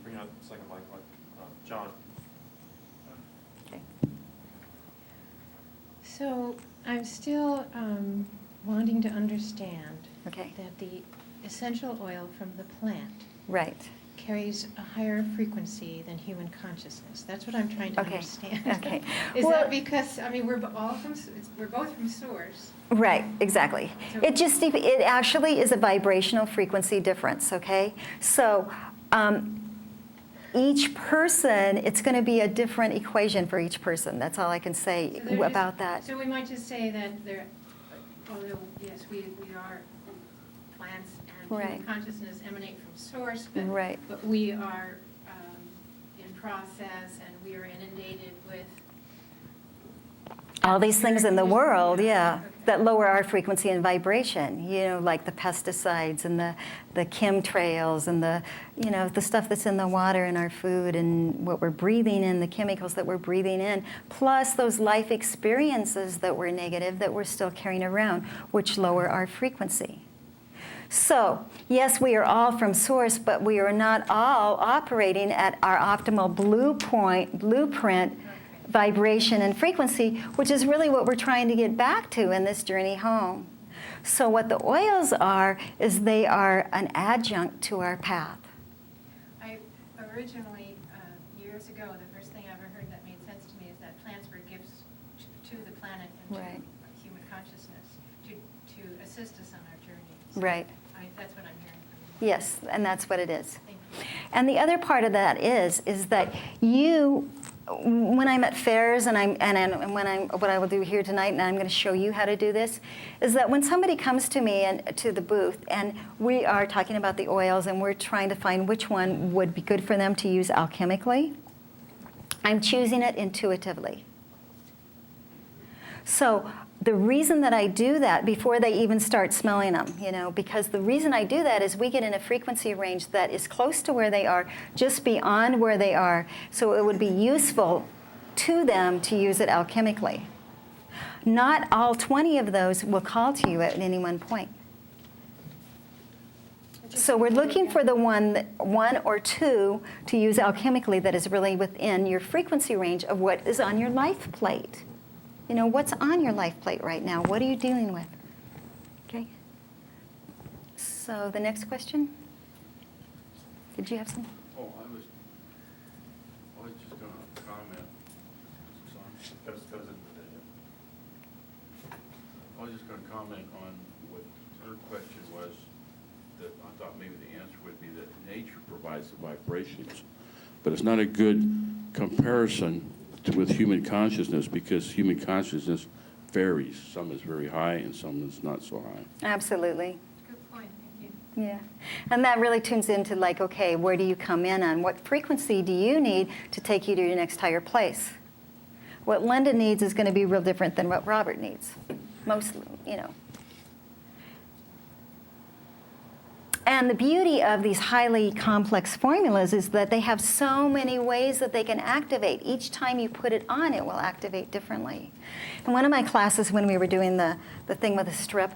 Bring out the second mic, John. Okay. So I'm still wanting to understand Okay. that the essential oil from the plant Right. carries a higher frequency than human consciousness. That's what I'm trying to Okay. understand. Okay. Is Well- that because, we're both from source. Right, exactly. So- It actually is a vibrational frequency difference, okay? So each person, it's going to be a different equation for each person. That's all I can say So about that. So we might just say that although, yes, we are plants and Right. human consciousness emanate from source, but, Right. but we are in process and we are inundated with All these things in the world, yeah, Okay. that lower our frequency and vibration, like the pesticides and the chemtrails and the stuff that's in the water and our food and what we're breathing in, the chemicals that we're breathing in, plus those life experiences that were negative that we're still carrying around, which lower our frequency. So, yes, we are all from source, but we are not all operating at our optimal blueprint, vibration and frequency, which is really what we're trying to get back to in this journey home. So what the oils are, is they are an adjunct to our path. I originally, years ago, the first thing I ever heard that made sense to me Right. human consciousness to assist us on our journey. So Right. that's what I'm hearing from you. Yes, and that's what it is. Thank you. And the other part of that is that you, when I'm at fairs and what I will do here tonight, and I'm going to show you how to do this, is that when somebody comes to me and to the booth and we are talking about the oils and we're trying to find which one would be good for them to use alchemically, I'm choosing it intuitively. So the reason that I do that before they even start smelling them, because the reason I do that is we get in a frequency range that is close to where they are, just beyond where they are, so it would be useful to them to use it alchemically. Not all 20 of those will call to you at any one point. So we're looking for the one or two to use alchemically that is really within your frequency range of what is on your life plate. What's on your life plate right now? What are you dealing with? Okay. So the next question. Did you have some? Oh, I was just going to comment. I was just going to comment on what her question was, that I thought maybe the answer would be that nature provides the vibrations. But it's not a good comparison with human consciousness, because human consciousness varies. Some is very high and some is not so high. Absolutely. Good point. Thank you. Yeah. And that really tunes into okay, where do you come in on? What frequency do you need to take you to your next higher place? What Linda needs is going to be real different than what Robert needs. Mostly, And the beauty of these highly complex formulas is that they have so many ways that they can activate. Each time you put it on, it will activate differently. In one of my classes, when we were doing the thing with the strip,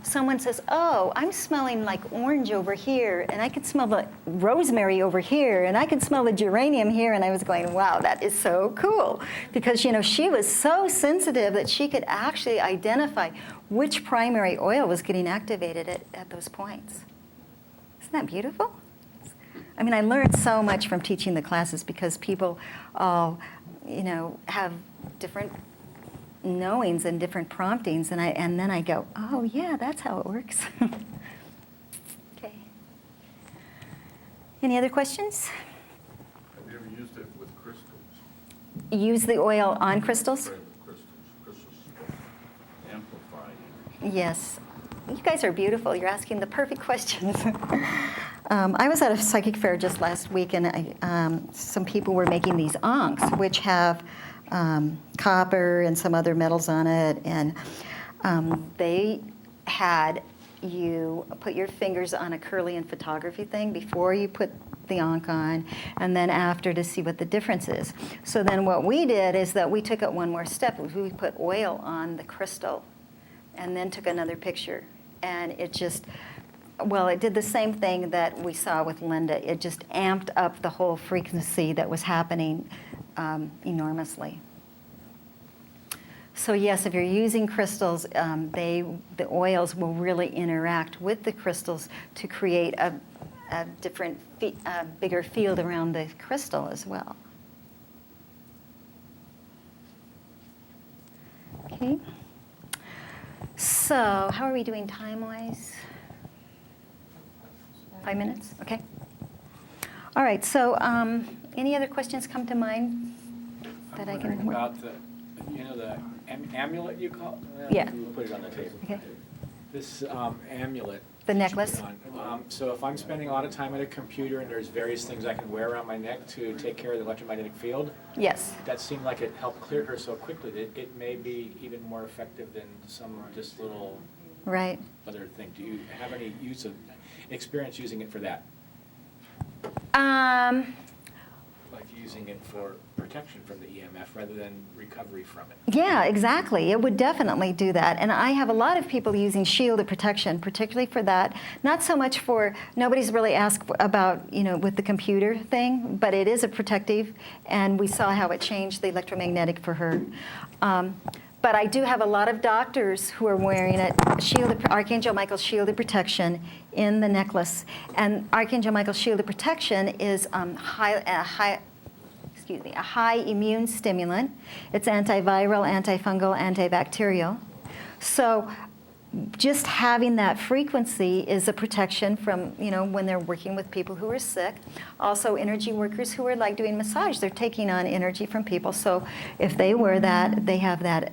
someone says, oh, I'm smelling like orange over here, and I can smell the rosemary over here, and I can smell the geranium here. And I was going, wow, that is so cool. Because, she was so sensitive that she could actually identify which primary oil was getting activated at those points. Isn't that beautiful? I mean, I learned so much from teaching the classes because people all, have different knowings and different promptings, and then I go, oh yeah, that's how it works. Okay. Any other questions? Have you ever used it with crystals? Use the oil on crystals? Crystals amplify energy. Yes. You guys are beautiful. You're asking the perfect questions. I was at a psychic fair just last week, and some people were making these ankhs, which have copper and some other metals on it, and they had you put your fingers on a Kirlian photography thing before you put the ankh on, and then after to see what the difference is. So then what we did is that we took it one more step. We put oil on the crystal and then took another picture. And it just, it did the same thing that we saw with Linda. It just amped up the whole frequency that was happening enormously. So yes, if you're using crystals, the oils will really interact with the crystals to create a different, bigger field around the crystal as well. Okay. So how are we doing time-wise? 5 minutes? Okay. All right, so any other questions come to mind that I can work? About the amulet you call it? Yeah. We'll put it on the table. Okay. This amulet. The necklace? So if I'm spending a lot of time at a computer and there's various things I can wear around my neck to take care of the electromagnetic field, Yes. that seemed like it helped clear her so quickly that it may be even more effective than some just little Right. other thing. Do you have any experience using it for that? Like using it for protection from the EMF rather than recovery from it? Yeah, exactly. It would definitely do that. And I have a lot of people using shielded protection, particularly for that. Not so much for, nobody's really asked about, with the computer thing, but it is a protective, and we saw how it changed the electromagnetic for her. But I do have a lot of doctors who are wearing it, Archangel Michael's shielded protection in the necklace. And Archangel Michael's shielded protection is a high immune stimulant. It's antiviral, antifungal, antibacterial. So just having that frequency is a protection from, when they're working with people who are sick. Also, energy workers who are like doing massage, they're taking on energy from people. So if they wear that, they have that,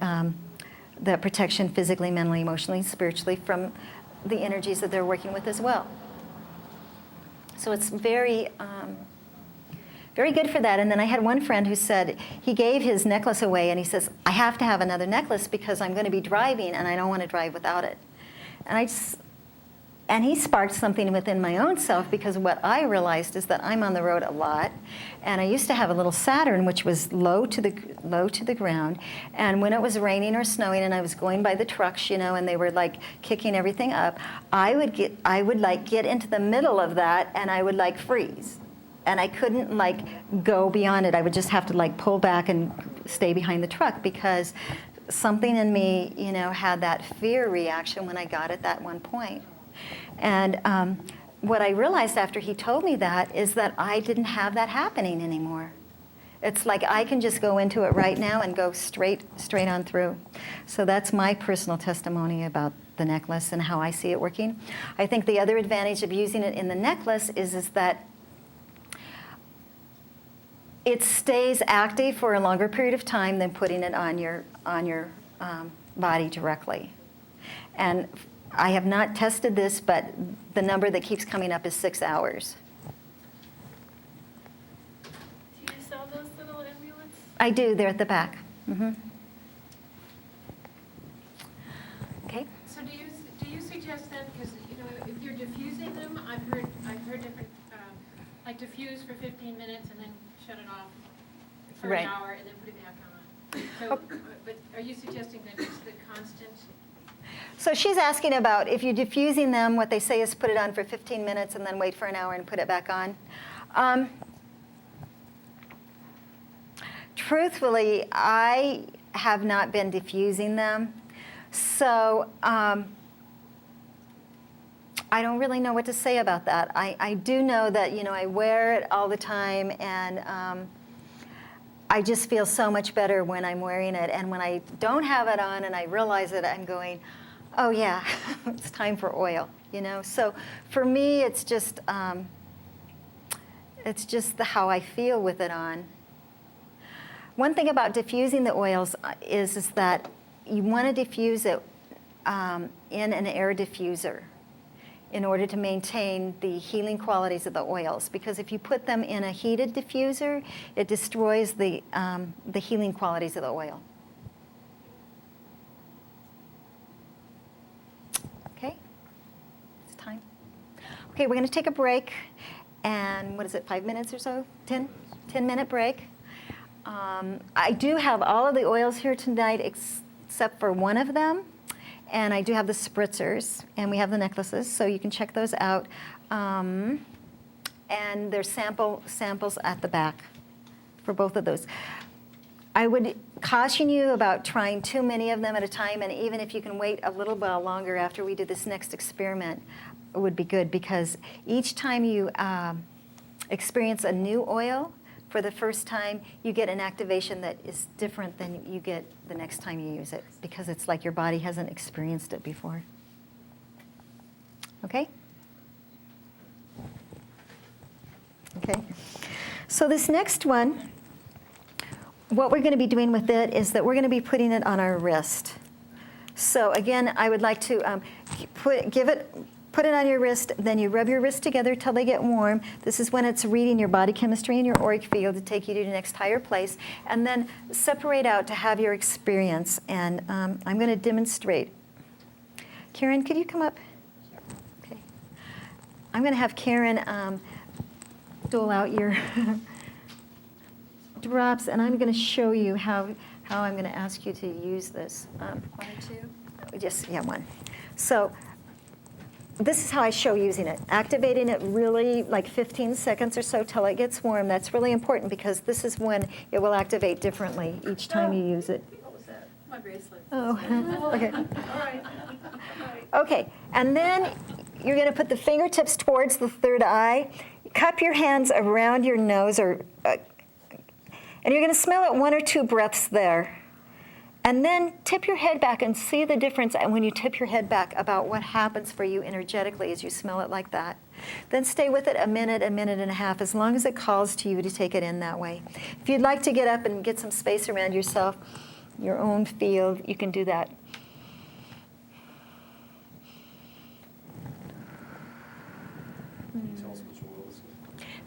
that protection physically, mentally, emotionally, spiritually from the energies that they're working with as well. So it's very, very good for that. And then I had one friend who said he gave his necklace away, and he says, I have to have another necklace because I'm going to be driving, and I don't want to drive without it. And he sparked something within my own self, because what I realized is that I'm on the road a lot, and I used to have a little Saturn which was low to the ground, and when it was raining or snowing and I was going by the trucks, and they were like kicking everything up, I would get into the middle of that, and I would freeze. And I couldn't go beyond it. I would just have to pull back and stay behind the truck, because something in me, had that fear reaction when I got at that one point. And what I realized after he told me that is that I didn't have that happening anymore. It's like I can just go into it right now and go straight on through. So that's my personal testimony about the necklace and how I see it working. I think the other advantage of using it in the necklace is that it stays active for a longer period of time than putting it on your body directly. And I have not tested this, but the number that keeps coming up is 6 hours. Do you sell those little amulets? I do. They're at the back. Mm-hmm. Okay. So do you suggest then, because if you're diffusing them, I've heard different, diffuse for 15 minutes and then shut it off for Right. an hour and then put it back on. So, but are you suggesting that it's the constant? So she's asking about if you're diffusing them, what they say is put it on for 15 minutes and then wait for an hour and put it back on. Truthfully, I have not been diffusing them. So I don't really know what to say about that. I do know that, I wear it all the time, and I just feel so much better when I'm wearing it. And when I don't have it on and I realize it, I'm going, oh yeah, it's time for oil, So for me, it's just how I feel with it on. One thing about diffusing the oils is that you want to diffuse it in an air diffuser in order to maintain the healing qualities of the oils. Because if you put them in a heated diffuser, it destroys the healing qualities of the oil. Okay, it's time. Okay, we're going to take a break, and what is it, 5 minutes or so? 10-minute break. I do have all of the oils here tonight except for one of them. And I do have the spritzers, and we have the necklaces, so you can check those out. And there's samples at the back for both of those. I would caution you about trying too many of them at a time, and even if you can wait a little while longer after we do this next experiment, it would be good, because each time you experience a new oil, for the first time, you get an activation that is different than you get the next time you use it, because it's like your body hasn't experienced it before. Okay? Okay. So this next one, what we're going to be doing with it is that we're going to be putting it on our wrist. So again, I would like to put it on your wrist, then you rub your wrists together till they get warm. This is when it's reading your body chemistry and your auric field to take you to the next higher place. And then separate out to have your experience. And I'm going to demonstrate. Karen, could you come up? Okay. I'm going to have Karen dole out your drops, and I'm going to show you how I'm going to ask you to use this. 1 or 2? Just, yeah, 1. So this is how I show using it. Activating it really 15 seconds or so till it gets warm. That's really important, because this is when it will activate differently each time you use it. What was that? My bracelet. Oh, okay. All right. Okay, and then you're going to put the fingertips towards the third eye. Cup your hands around your nose, or And you're going to smell it 1 or 2 breaths there. And then tip your head back and see the difference and when you tip your head back about what happens for you energetically as you smell it like that. Then stay with it a minute and a half, as long as it calls to you to take it in that way. If you'd like to get up and get some space around yourself, your own field, you can do that. Can you tell us which oil this is?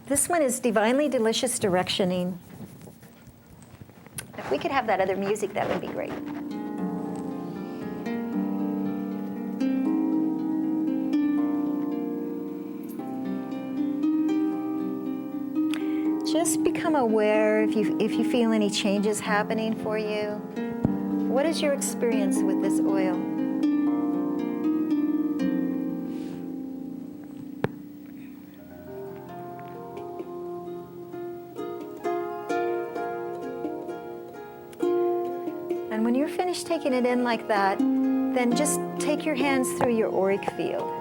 This one is Divinely Delicious Directioning. If we could have that other music, that would be great. Just become aware if you feel any changes happening for you. What is your experience with this oil? And when you're finished taking it in like that, then just take your hands through your auric field.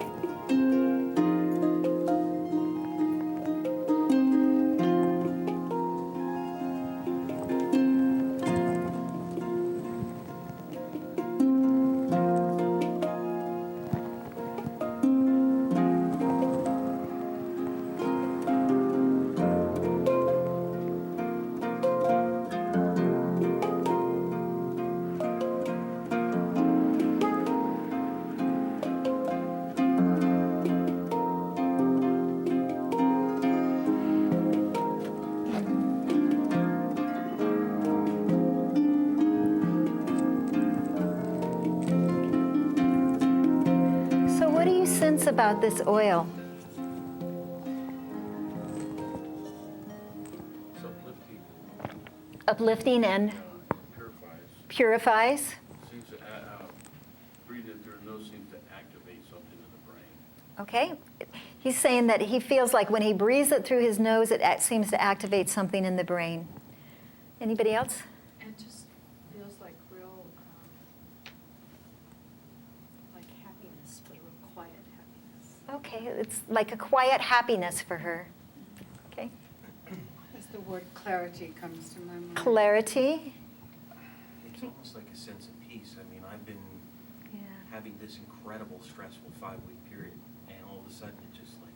About this oil. It's uplifting, Uplifting and purifies. seems to, breathing through your nose seems to activate something in the brain. Okay. He's saying that he feels like when he breathes it through his nose, it seems to activate something in the brain. Anybody else? It just feels like real, like happiness, but a real quiet happiness. Okay, it's like a quiet happiness for her. Okay. As the word clarity comes to my mind. Clarity. It's almost like a sense of peace. I mean, I've been Yeah. having this incredible, stressful 5-week period, and all of a sudden it just like,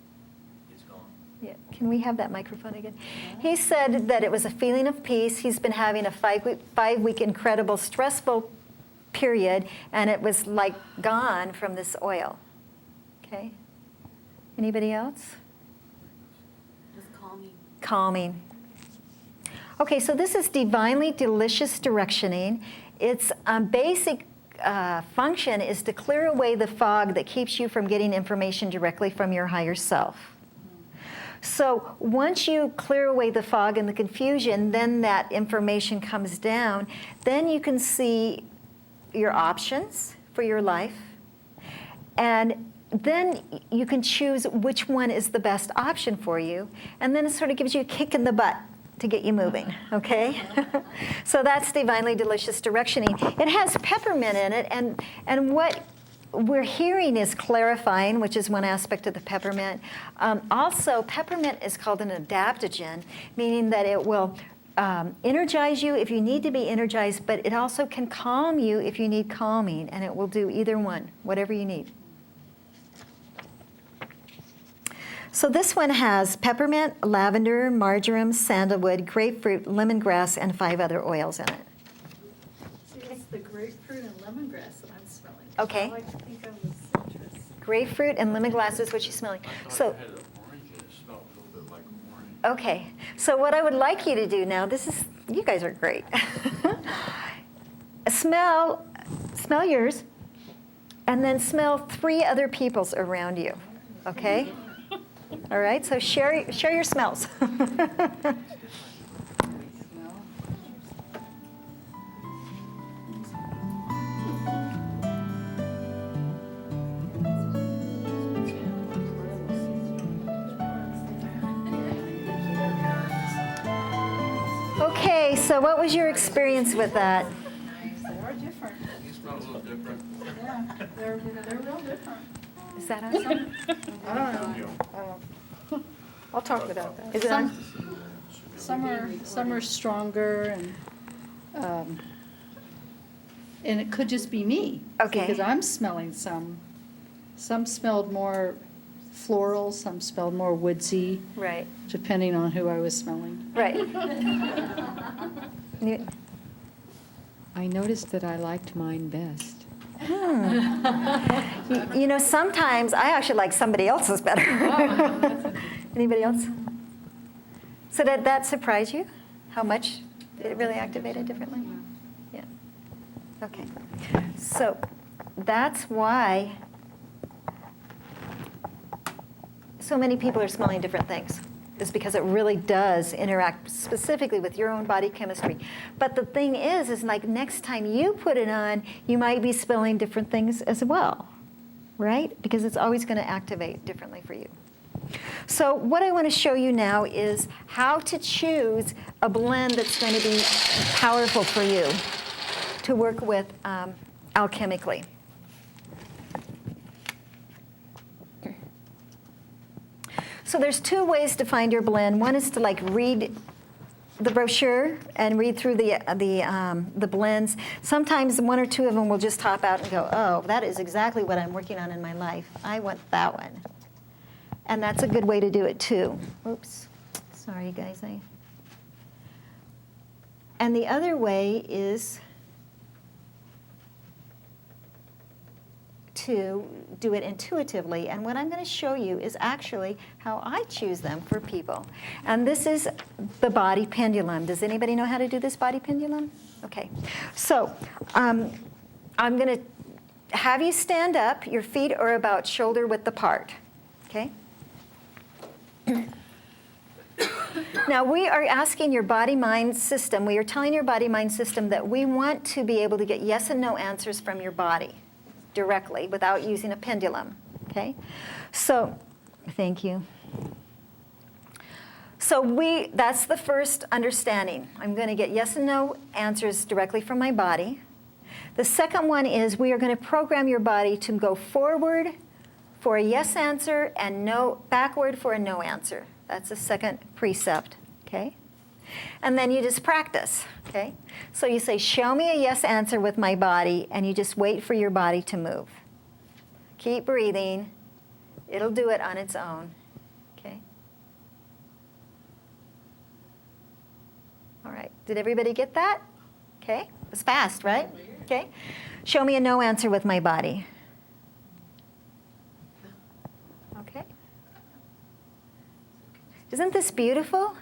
it's gone. Yeah. Can we have that microphone again? He said that it was a feeling of peace. He's been having a 5-week incredible, stressful period, and it was like gone from this oil. Okay. Anybody else? Just calming. Calming. Okay, so this is Divinely Delicious Directioning. Its basic function is to clear away the fog that keeps you from getting information directly from your higher self. So once you clear away the fog and the confusion, then that information comes down. Then you can see your options for your life. And then you can choose which one is the best option for you. And then it sort of gives you a kick in the butt to get you moving, okay? So that's Divinely Delicious Directioning. It has peppermint in it, and what we're hearing is clarifying, which is one aspect of the peppermint. Also, peppermint is called an adaptogen, meaning that it will energize you if you need to be energized, but it also can calm you if you need calming, and it will do either one, whatever you need. So this one has peppermint, lavender, marjoram, sandalwood, grapefruit, lemongrass, and 5 other oils in it. See, it's the grapefruit and lemongrass that I'm smelling. Okay. I like to think of as citrus. Grapefruit and lemongrass is what you're smelling. I thought So, it had an orange and it smelled a little bit like orange. okay. So what I would like you to do now, you guys are great. Smell yours, and then smell 3 other people's around you, okay? All right, so share your smells. Okay, so what was your experience with that? They are different. You smell a little different. Yeah, they're real different. Is that on? I don't know. I'll talk without that. Is it on? some are stronger, and it could just be me. Okay. Because I'm smelling some. Some smelled more floral, some smelled more woodsy, Right. depending on who I was smelling. Right. You- I noticed that I liked mine best. You know, sometimes I actually like somebody else's better. Anybody else? So did that surprise you? How much it really activated differently? Yeah. Okay. So that's why so many people are smelling different things. Is because it really does interact specifically with your own body chemistry. But the thing is like next time you put it on, you might be smelling different things as well, right? Because it's always going to activate differently for you. So what I want to show you now is how to choose a blend that's going to be powerful for you to work with alchemically. So there's two ways to find your blend. One is to like read the brochure and read through the blends. Sometimes one or two of them will just hop out and go, oh, that is exactly what I'm working on in my life. I want that one. And that's a good way to do it too. Oops, sorry guys. And the other way is to do it intuitively. And what I'm going to show you is actually how I choose them for people. And this is the body pendulum. Does anybody know how to do this body pendulum? Okay. So I'm going to have you stand up. Your feet are about shoulder width apart. Okay? Now we are asking your body-mind system, we are telling your body-mind system that we want to be able to get yes and no answers from your body directly without using a pendulum, okay? So, thank you. So that's the first understanding. I'm going to get yes and no answers directly from my body. The second one is we are going to program your body to go forward for a yes answer and no backward for a no answer. That's the second precept, okay? And then you just practice, okay? So you say, show me a yes answer with my body, and you just wait for your body to move. Keep breathing. It'll do it on its own, okay? All right, did everybody get that? Okay, it was fast, right? Okay, show me a no answer with my body. Okay. Isn't this beautiful?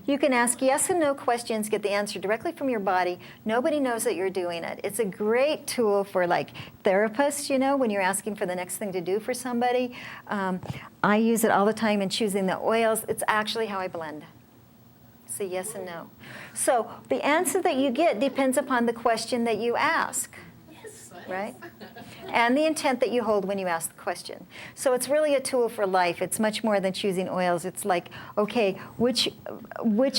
You can ask yes and no questions, get the answer directly from your body. Nobody knows that you're doing it. It's a great tool for like therapists, you know, when you're asking for the next thing to do for somebody. I use it all the time in choosing the oils. It's actually how I blend. So yes and no. So the answer that you get depends upon the question that you ask. Right? And the intent that you hold when you ask the question. So it's really a tool for life. It's much more than choosing oils. It's like, okay, which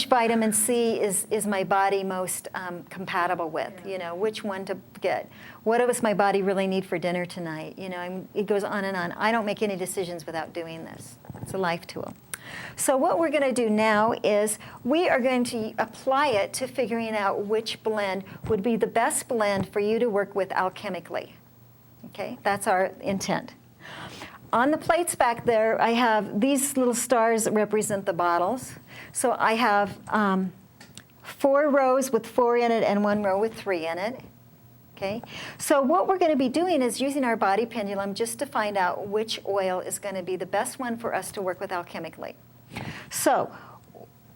vitamin C is my body most compatible with? You know, which one to get? What does my body really need for dinner tonight? You know, it goes on and on. I don't make any decisions without doing this. It's a life tool. So what we're going to do now is we are going to apply it to figuring out which blend would be the best blend for you to work with alchemically. Okay, that's our intent. On the plates back there, I have these little stars that represent the bottles. So I have 4 rows with 4 in it and 1 row with 3 in it. Okay, so what we're going to be doing is using our body pendulum just to find out which oil is going to be the best one for us to work with alchemically. So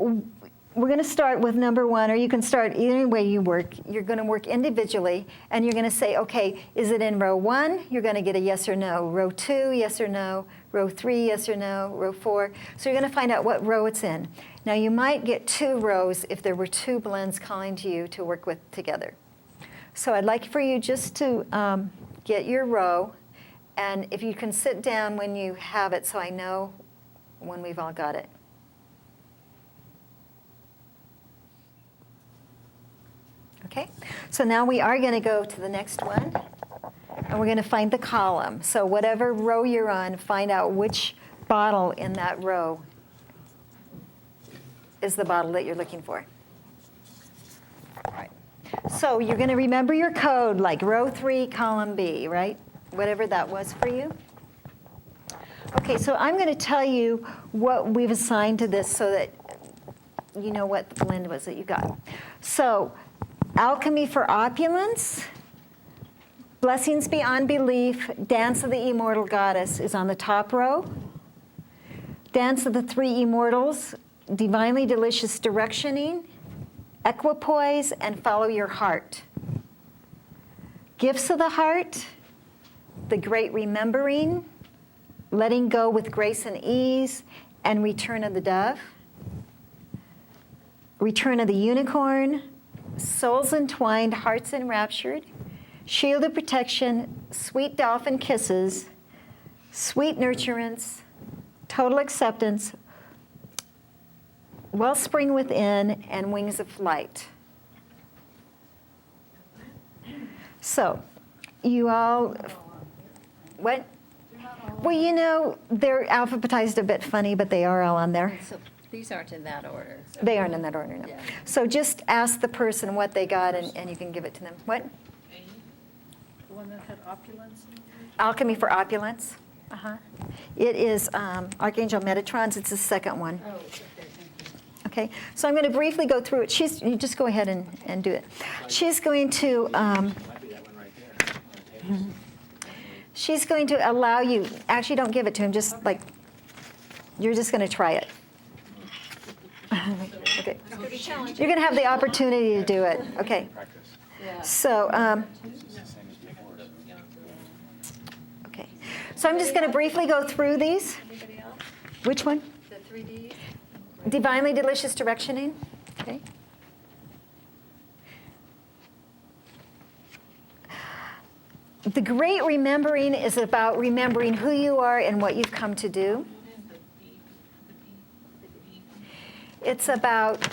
we're going to start with number 1, or you can start any way you work. You're going to work individually, and you're going to say, okay, is it in row 1? You're going to get a yes or no. Row 2, yes or no. Row 3, yes or no. Row 4. So you're going to find out what row it's in. Now you might get 2 rows if there were 2 blends calling to you to work with together. So I'd like for you just to get your row, and if you can sit down when you have it so I know when we've all got it. Okay, so now we are going to go to the next one, and we're going to find the column. So whatever row you're on, find out which bottle in that row. is the bottle that you're looking for. All right. So you're going to remember your code, like row 3, column B, right? Whatever that was for you. Okay, so I'm going to tell you what we've assigned to this so that you know what the blend was that you got. So, alchemy for opulence, blessings beyond belief, dance of the immortal goddess is on the top row. Dance of the 3 immortals, divinely delicious directioning, equipoise, and follow your heart. Gifts of the heart, the great remembering, letting go with grace and ease, and return of the dove. Return of the unicorn, souls entwined, hearts enraptured, shield of protection, sweet dolphin kisses, sweet nurturance, total acceptance, wellspring within, and wings of flight. So, you all, what? Well, you know, they're alphabetized a bit funny, but they are all on there. So these aren't in that order. So. They aren't in that order, no. Yeah. So just ask the person what they got, and you can give it to them. What? The one that had opulence? Alchemy for opulence. It is Archangel Metatron's. It's the second one. Oh, okay, thank you. Okay, so I'm going to briefly go through it. You just go ahead and do it. She's going to Might be that one right there on the table. she's going to allow you. Actually, don't give it to him. Just like you're just going to try it. Okay. You're going to have the opportunity to do it. Okay. Practice. So. It's the same as big words. Okay. So I'm just going to briefly go through these. Anybody else? Which one? The 3Ds? Divinely delicious directioning. Okay. The great remembering is about remembering who you are and what you've come to do. It's about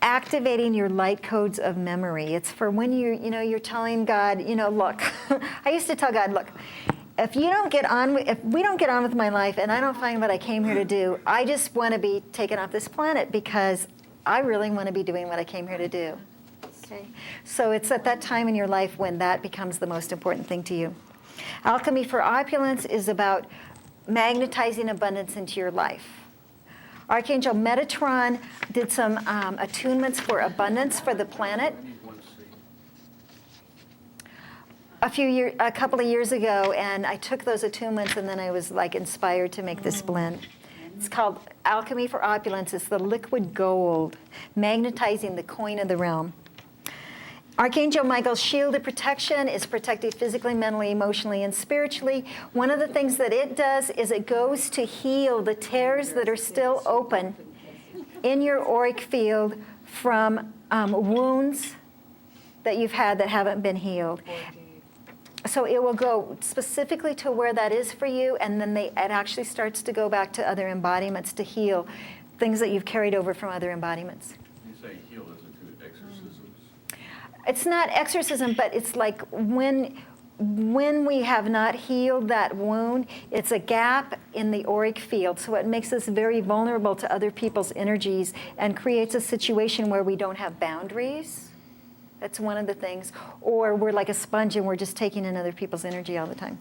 activating your light codes of memory. It's for when you're telling God, look. I used to tell God, look, if we don't get on with my life and I don't find what I came here to do, I just want to be taken off this planet because I really want to be doing what I came here to do. Okay? So it's at that time in your life when that becomes the most important thing to you. Alchemy for opulence is about magnetizing abundance into your life. Archangel Metatron did some attunements for abundance for the planet. A couple of years ago, and I took those attunements and then I was like inspired to make this blend. It's called Alchemy for Opulence. It's the liquid gold, magnetizing the coin of the realm. Archangel Michael's shield of protection is protected physically, mentally, emotionally, and spiritually. One of the things that it does is it goes to heal the tears that are still open in your auric field from wounds that you've had that haven't been healed. So it will go specifically to where that is for you, and then it actually starts to go back to other embodiments to heal things that you've carried over from other embodiments. You say heal, is it to exorcisms? It's not exorcism, but it's like when we have not healed that wound, it's a gap in the auric field. So it makes us very vulnerable to other people's energies and creates a situation where we don't have boundaries. That's one of the things. Or we're like a sponge and we're just taking in other people's energy all the time.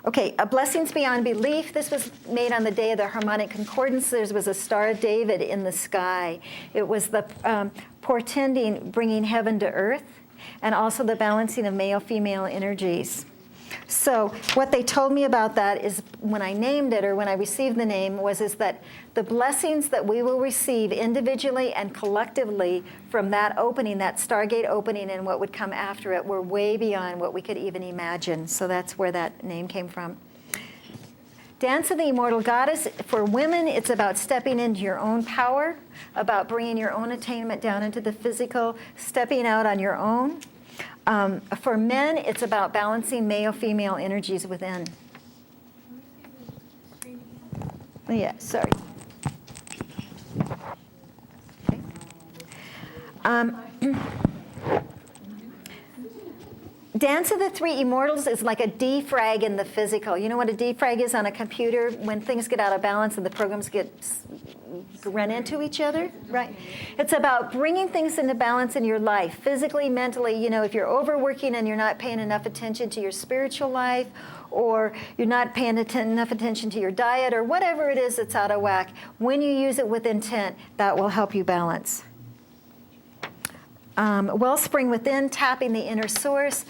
Okay, blessings beyond belief. This was made on the day of the harmonic concordance. There was a Star of David in the sky. It was the portending, bringing heaven to earth, and also the balancing of male-female energies. So what they told me about that is when I named it, or when I received the name, is that the blessings that we will receive individually and collectively from that opening, that Stargate opening, and what would come after it were way beyond what we could even imagine. So that's where that name came from. Dance of the Immortal Goddess. For women, it's about stepping into your own power, about bringing your own attainment down into the physical, stepping out on your own. For men, it's about balancing male-female energies within. Yeah, sorry. Okay. Dance of the Three Immortals is like a defrag in the physical. You know what a defrag is on a computer? When things get out of balance and the programs get run into each other, right? It's about bringing things into balance in your life, physically, mentally. You know, if you're overworking and you're not paying enough attention to your spiritual life, or you're not paying enough attention to your diet, or whatever it is that's out of whack, when you use it with intent, that will help you balance. Wellspring within, tapping the inner source.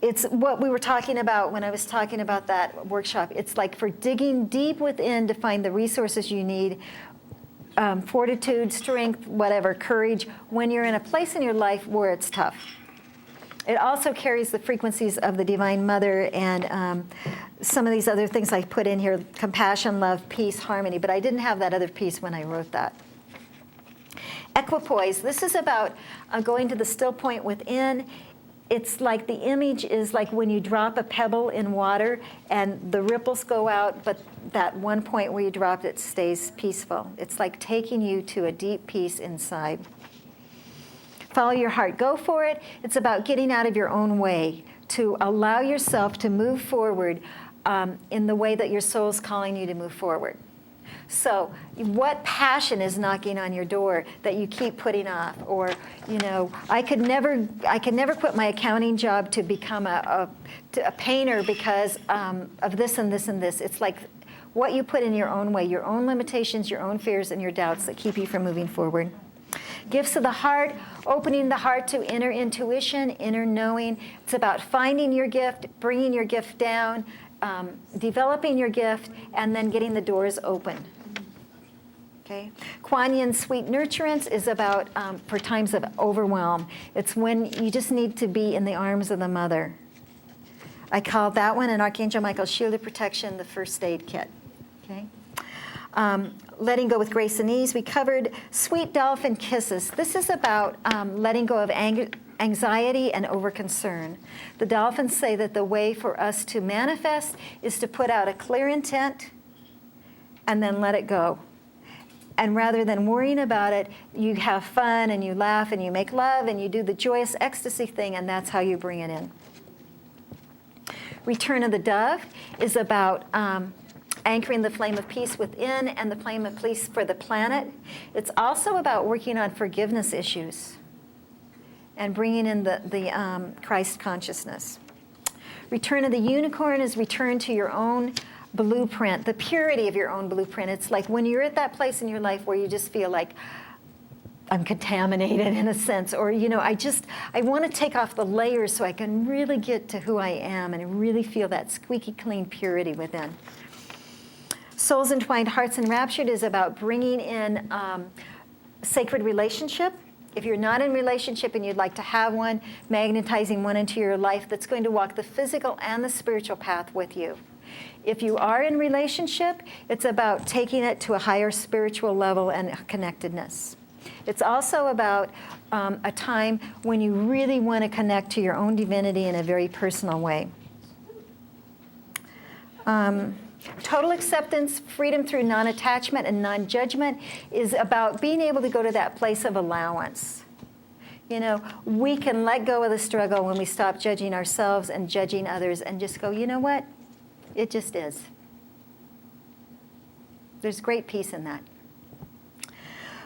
It's what we were talking about when I was talking about that workshop. It's like for digging deep within to find the resources you need, fortitude, strength, whatever, courage, when you're in a place in your life where it's tough. It also carries the frequencies of the Divine Mother and some of these other things I put in here, compassion, love, peace, harmony, but I didn't have that other piece when I wrote that. Equipoise, this is about going to the still point within. It's like the image is like when you drop a pebble in water and the ripples go out, but that one point where you dropped it stays peaceful. It's like taking you to a deep peace inside. Follow your heart, go for it. It's about getting out of your own way to allow yourself to move forward in the way that your soul's calling you to move forward. So what passion is knocking on your door that you keep putting off? Or, you know, I could never quit my accounting job to become a painter because of this and this and this. It's like what you put in your own way, your own limitations, your own fears, and your doubts that keep you from moving forward. Gifts of the heart, opening the heart to inner intuition, inner knowing. It's about finding your gift, bringing your gift down, developing your gift, and then getting the doors open. Okay. Kuan Yin sweet nurturance is about for times of overwhelm. It's when you just need to be in the arms of the mother. I call that one an Archangel Michael's shield of protection, the first aid kit. Okay. Letting go with grace and ease. We covered sweet dolphin kisses. This is about letting go of anxiety and over-concern. The dolphins say that the way for us to manifest is to put out a clear intent and then let it go. And rather than worrying about it, you have fun and you laugh and you make love and you do the joyous ecstasy thing, and that's how you bring it in. Return of the Dove is about anchoring the flame of peace within and the flame of peace for the planet. It's also about working on forgiveness issues and bringing in the Christ consciousness. Return of the Unicorn is return to your own blueprint, the purity of your own blueprint. It's like when you're at that place in your life where you just feel like, I'm contaminated in a sense, or, you know, I want to take off the layers so I can really get to who I am and really feel that squeaky clean purity within. Souls Entwined, Hearts Enraptured is about bringing in sacred relationship. If you're not in relationship and you'd like to have one, magnetizing one into your life that's going to walk the physical and the spiritual path with you. If you are in relationship, it's about taking it to a higher spiritual level and connectedness. It's also about a time when you really want to connect to your own divinity in a very personal way. Total acceptance, freedom through non-attachment and non-judgment is about being able to go to that place of allowance. You know, we can let go of the struggle when we stop judging ourselves and judging others and just go, you know what? It just is. There's great peace in that.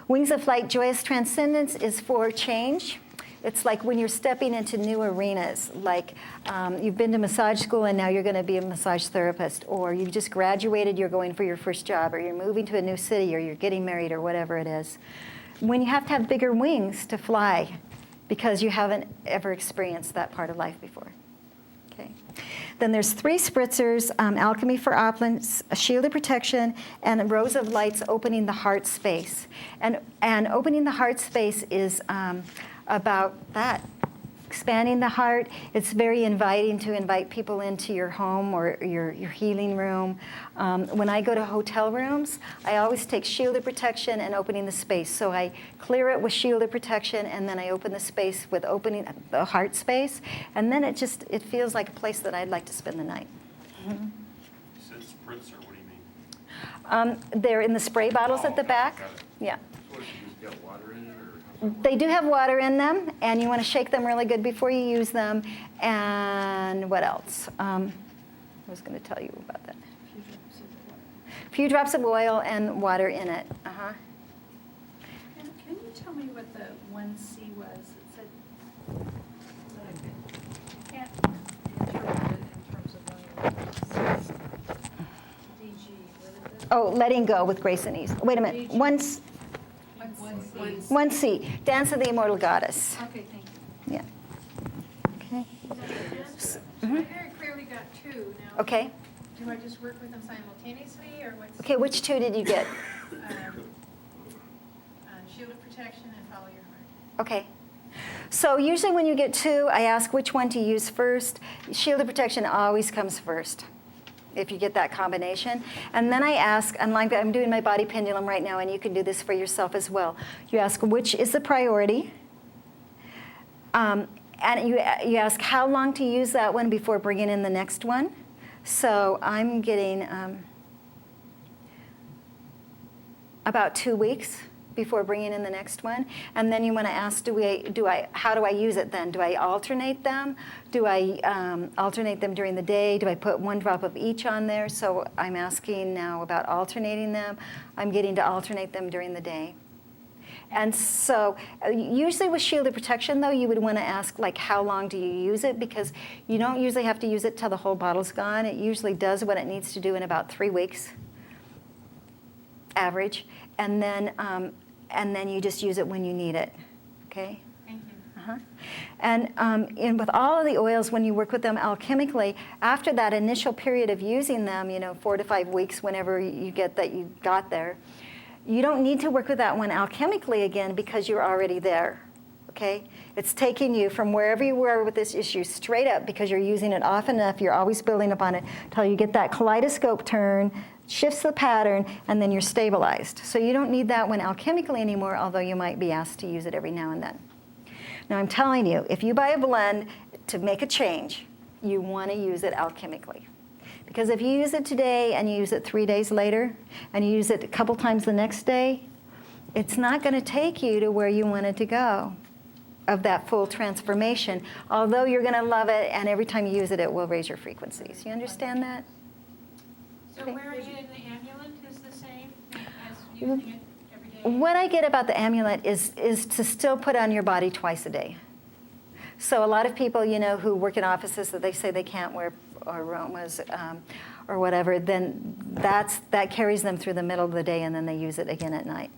Wings of Flight, Joyous Transcendence is for change. It's like when you're stepping into new arenas, like you've been to massage school and now you're going to be a massage therapist, or you've just graduated, you're going for your first job, or you're moving to a new city, or you're getting married, or whatever it is. When you have to have bigger wings to fly because you haven't ever experienced that part of life before. Okay. Then there's 3 spritzers, Alchemy for Opulence, a Shield of Protection, and a Rose of Lights, Opening the Heart Space. And opening the heart space is about that, expanding the heart. It's very inviting to invite people into your home or your healing room. When I go to hotel rooms, I always take Shield of Protection and Opening the Space. So I clear it with Shield of Protection, and then I open the space with opening the heart space, and then it feels like a place that I'd like to spend the night. You said spritzer, what do you mean? They're in the spray bottles at the back. Yeah. So you just get water in it, or? They do have water in them, and you want to shake them really good before you use them. And what else? I was going to tell you about that. few drops of oil and water in it. Uh-huh. Can you tell me what the 1C was? It said, I can't interpret it in terms of volume. DG, what is it? Oh, letting go with grace and ease. Wait a minute. DG. 1C. Dance of the Immortal Goddess. Okay, thank you. Yeah. Okay. So I very clearly got 2 now. Okay. Do I just work with them simultaneously, or what's? Okay, which 2 did you get? Shield of protection and follow your heart. Okay. So usually when you get 2, I ask which one to use first. Shield of protection always comes first, if you get that combination. And then I ask, and I'm doing my body pendulum right now, and you can do this for yourself as well. You ask which is the priority, and you ask how long to use that one before bringing in the next one. So I'm getting about 2 weeks before bringing in the next one. And then you want to ask, how do I use it then? Do I alternate them? Do I alternate them during the day? Do I put 1 drop of each on there? So I'm asking now about alternating them. I'm getting to alternate them during the day. And so usually with Shield of Protection, though, you would want to ask, like, how long do you use it? Because you don't usually have to use it till the whole bottle's gone. It usually does what it needs to do in about 3 weeks, average. And then you just use it when you need it, okay? Thank you. Uh-huh. And with all of the oils, when you work with them alchemically, after that initial period of using them, 4 to 5 weeks, whenever you get that you got there, you don't need to work with that one alchemically again because you're already there, okay? It's taking you from wherever you were with this issue straight up because you're using it often enough, you're always building upon it until you get that kaleidoscope turn, shifts the pattern, and then you're stabilized. So you don't need that one alchemically anymore, although you might be asked to use it every now and then. Now I'm telling you, if you buy a blend to make a change, you want to use it alchemically. Because if you use it today and you use it 3 days later, and you use it a couple times the next day, it's not going to take you to where you wanted to go of that full transformation, although you're going to love it, and every time you use it, it will raise your frequencies. You understand that? So wearing it in the amulet is the same as using it every day? What I get about the amulet is to still put on your body twice a day. So a lot of people, who work in offices that they say they can't wear aromas or whatever, then that carries them through the middle of the day, and then they use it again at night.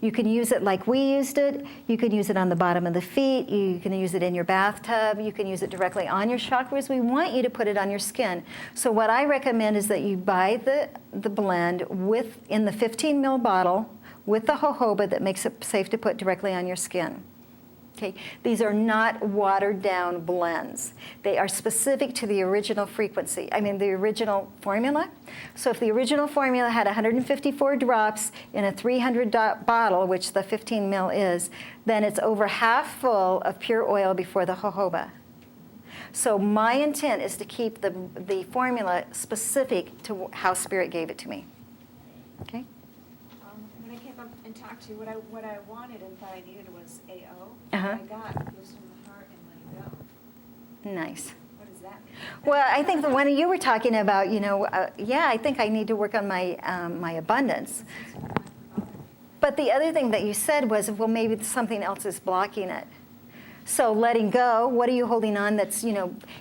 You can use it like we used it. You can use it on the bottom of the feet. You can use it in your bathtub. You can use it directly on your chakras. We want you to put it on your skin. So what I recommend is that you buy the blend in the 15 ml bottle with the jojoba that makes it safe to put directly on your skin. Okay, these are not watered down blends. They are specific to the original frequency, the original formula. So if the original formula had 154 drops in a 300 bottle, which the 15 ml is, then it's over half full of pure oil before the jojoba. So my intent is to keep the formula specific to how Spirit gave it to me. Okay? When I came up and talked to you, what I wanted and thought I needed was AO. Uh-huh. What I got was from the heart and letting go. Nice. What does that mean? Well, I think the one you were talking about, I think I need to work on my my abundance. But the other thing that you said was, well, maybe something else is blocking it. So letting go, what are you holding on that's,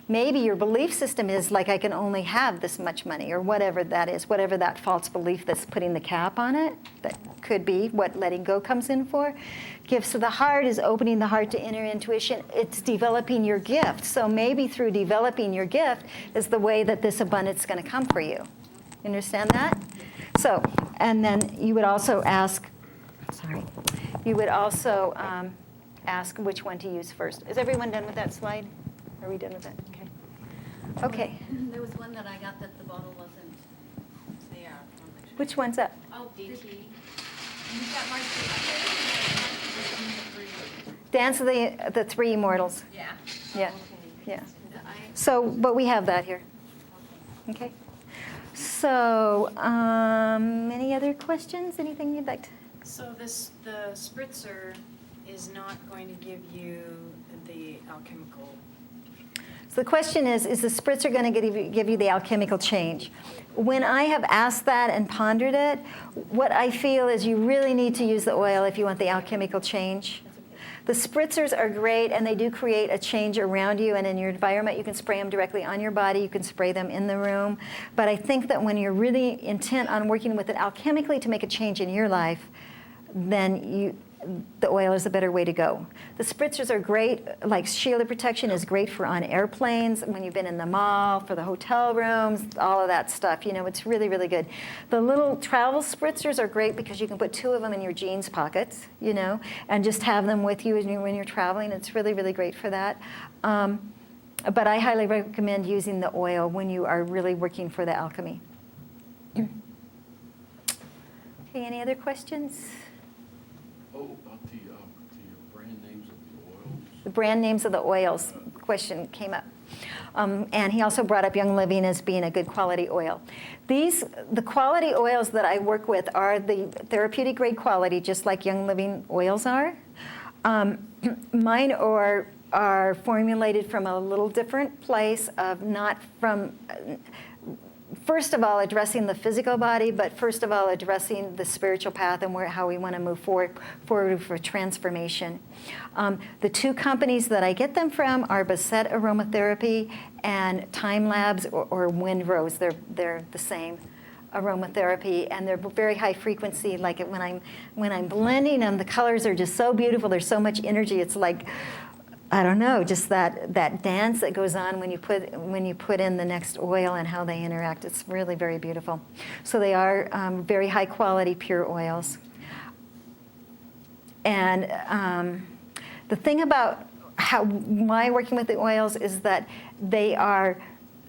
maybe your belief system is like, I can only have this much money, or whatever that is, whatever that false belief that's putting the cap on it, that could be what letting go comes in for. Gifts of the heart is opening the heart to inner intuition. It's developing your gift. So maybe through developing your gift is the way that this abundance is going to come for you. You understand that? So, and then you would also ask, ask which one to use first. Is everyone done with that slide? Are we done with that? Okay. Okay. There was one that I got that the bottle wasn't there. Which one's that? Oh, DT. You've got my Dance of the Three Immortals. Yeah. Yeah. Yeah. So, but we have that here. Okay. So, any other questions? Anything you'd like to? So the spritzer is not going to give you the alchemical. So the question is the spritzer going to give you the alchemical change? when I have asked that and pondered it, what I feel is you really need to use the oil if you want the alchemical change. The spritzers are great, and they do create a change around you and in your environment. You can spray them directly on your body. You can spray them in the room. But I think that when you're really intent on working with it alchemically to make a change in your life, then the oil is a better way to go. The spritzers are great, like shielded protection is great for on airplanes, when you've been in the mall, for the hotel rooms, all of that stuff. It's really, really good. The little travel spritzers are great because you can put 2 of them in your jeans pockets, and just have them with you when you're traveling. It's really, really great for that. But I highly recommend using the oil when you are really working for the alchemy. Okay, any other questions? About the brand names of the oils. The brand names of the oils question came up. And he also brought up Young Living as being a good quality oil. The quality oils that I work with are the therapeutic grade quality, just like Young Living oils are. Mine are formulated from a little different place of not from, first of all, addressing the physical body, but first of all, addressing the spiritual path and how we want to move forward for transformation. The 2 companies that I get them from are Basset Aromatherapy and Time Labs or Windrose. They're the same aromatherapy, and they're very high frequency. Like when I'm blending them, the colors are just so beautiful. There's so much energy. It's like, I don't know, just that dance that goes on when you put in the next oil and how they interact. It's really very beautiful. So they are very high quality pure oils. And the thing about why working with the oils is that they are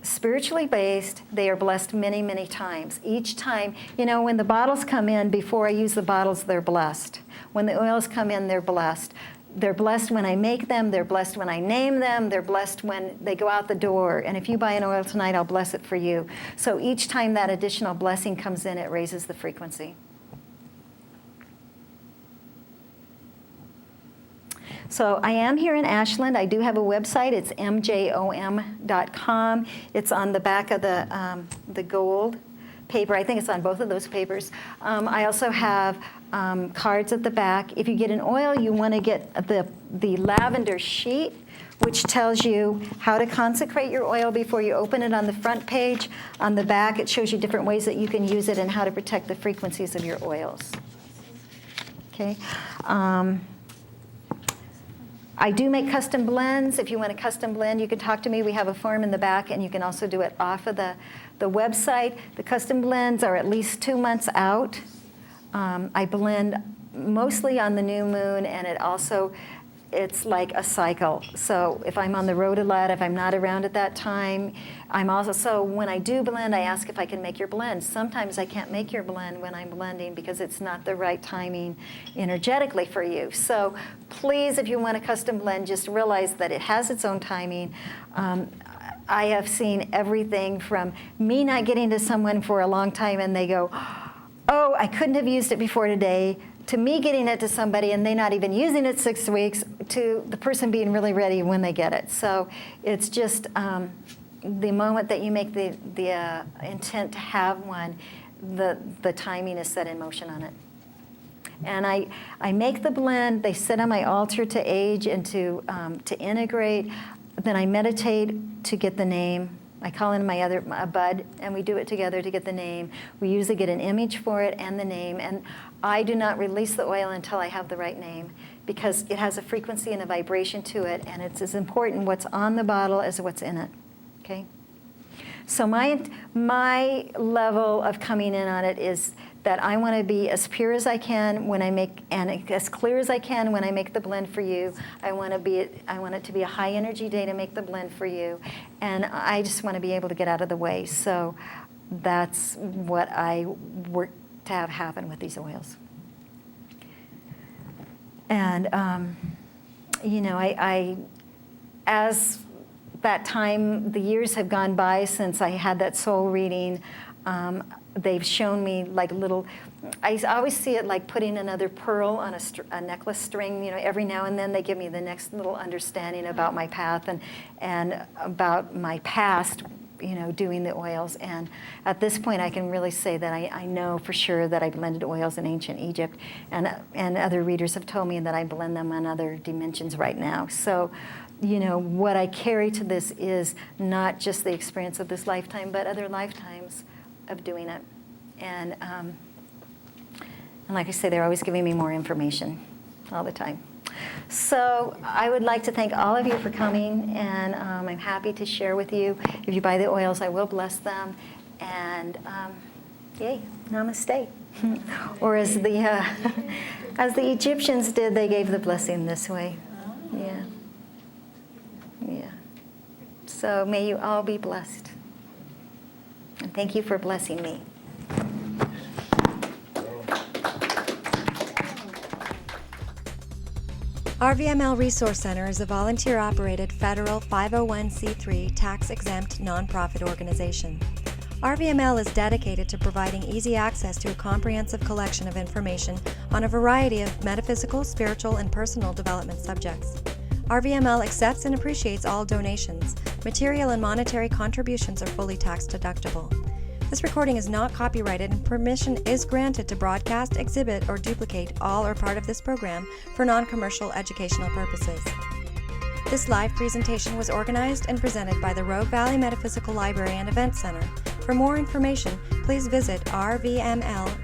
spiritually based. They are blessed many, many times. Each time, when the bottles come in, before I use the bottles, they're blessed. When the oils come in, they're blessed. They're blessed when I make them. They're blessed when I name them. They're blessed when they go out the door. And if you buy an oil tonight, I'll bless it for you. So each time that additional blessing comes in, it raises the frequency. So I am here in Ashland. I do have a website. It's mjom.com. It's on the back of the gold paper. I think it's on both of those papers. I also have cards at the back. If you get an oil, you want to get the lavender sheet, which tells you how to consecrate your oil before you open it on the front page. On the back, it shows you different ways that you can use it and how to protect the frequencies of your oils. Okay. I do make custom blends. If you want a custom blend, you can talk to me. We have a form in the back, and you can also do it off of the website. The custom blends are at least 2 months out. I blend mostly on the new moon, and it's like a cycle. So if I'm on the road a lot, if I'm not around at that time, so when I do blend, I ask if I can make your blend. Sometimes I can't make your blend when I'm blending because it's not the right timing energetically for you. So please, if you want a custom blend, just realize that it has its own timing. I have seen everything from me not getting to someone for a long time and they go, oh, I couldn't have used it before today, to me getting it to somebody and they not even using it 6 weeks, to the person being really ready when they get it. So it's just the moment that you make the intent to have one, the timing is set in motion on it. And I make the blend. They sit on my altar to age and to integrate. Then I meditate to get the name. I call in a bud, and we do it together to get the name. We usually get an image for it and the name. And I do not release the oil until I have the right name, because it has a frequency and a vibration to it, and it's as important what's on the bottle as what's in it. Okay? So my level of coming in on it is that I want to be as pure as I can when I make, and as clear as I can when I make the blend for you. I want it to be a high energy day to make the blend for you, and I just want to be able to get out of the way. So that's what I work to have happen with these oils. And I as that time, the years have gone by since I had that soul reading. They've shown me like little, I always see it like putting another pearl on a necklace string. Every now and then they give me the next little understanding about my path and about my past doing the oils. And at this point, I can really say that I know for sure that I blended oils in ancient Egypt, and other readers have told me that I blend them on other dimensions right now. So, what I carry to this is not just the experience of this lifetime, but other lifetimes of doing it. And like I say, they're always giving me more information all the time. So I would like to thank all of you for coming, and I'm happy to share with you. If you buy the oils, I will bless them. And yay, namaste. Or as the Egyptians did, they gave the blessing this way. Yeah. Yeah. So may you all be blessed. And thank you for blessing me. RVML Resource Center is a volunteer-operated federal 501c3 tax-exempt nonprofit organization. RVML is dedicated to providing easy access to a comprehensive collection of information on a variety of metaphysical, spiritual, and personal development subjects. RVML accepts and appreciates all donations. Material and monetary contributions are fully tax-deductible. This recording is not copyrighted, and permission is granted to broadcast, exhibit, or duplicate all or part of this program for non-commercial educational purposes. This live presentation was organized and presented by the Rogue Valley Metaphysical Library and Event Center. For more information, please visit rvml.org.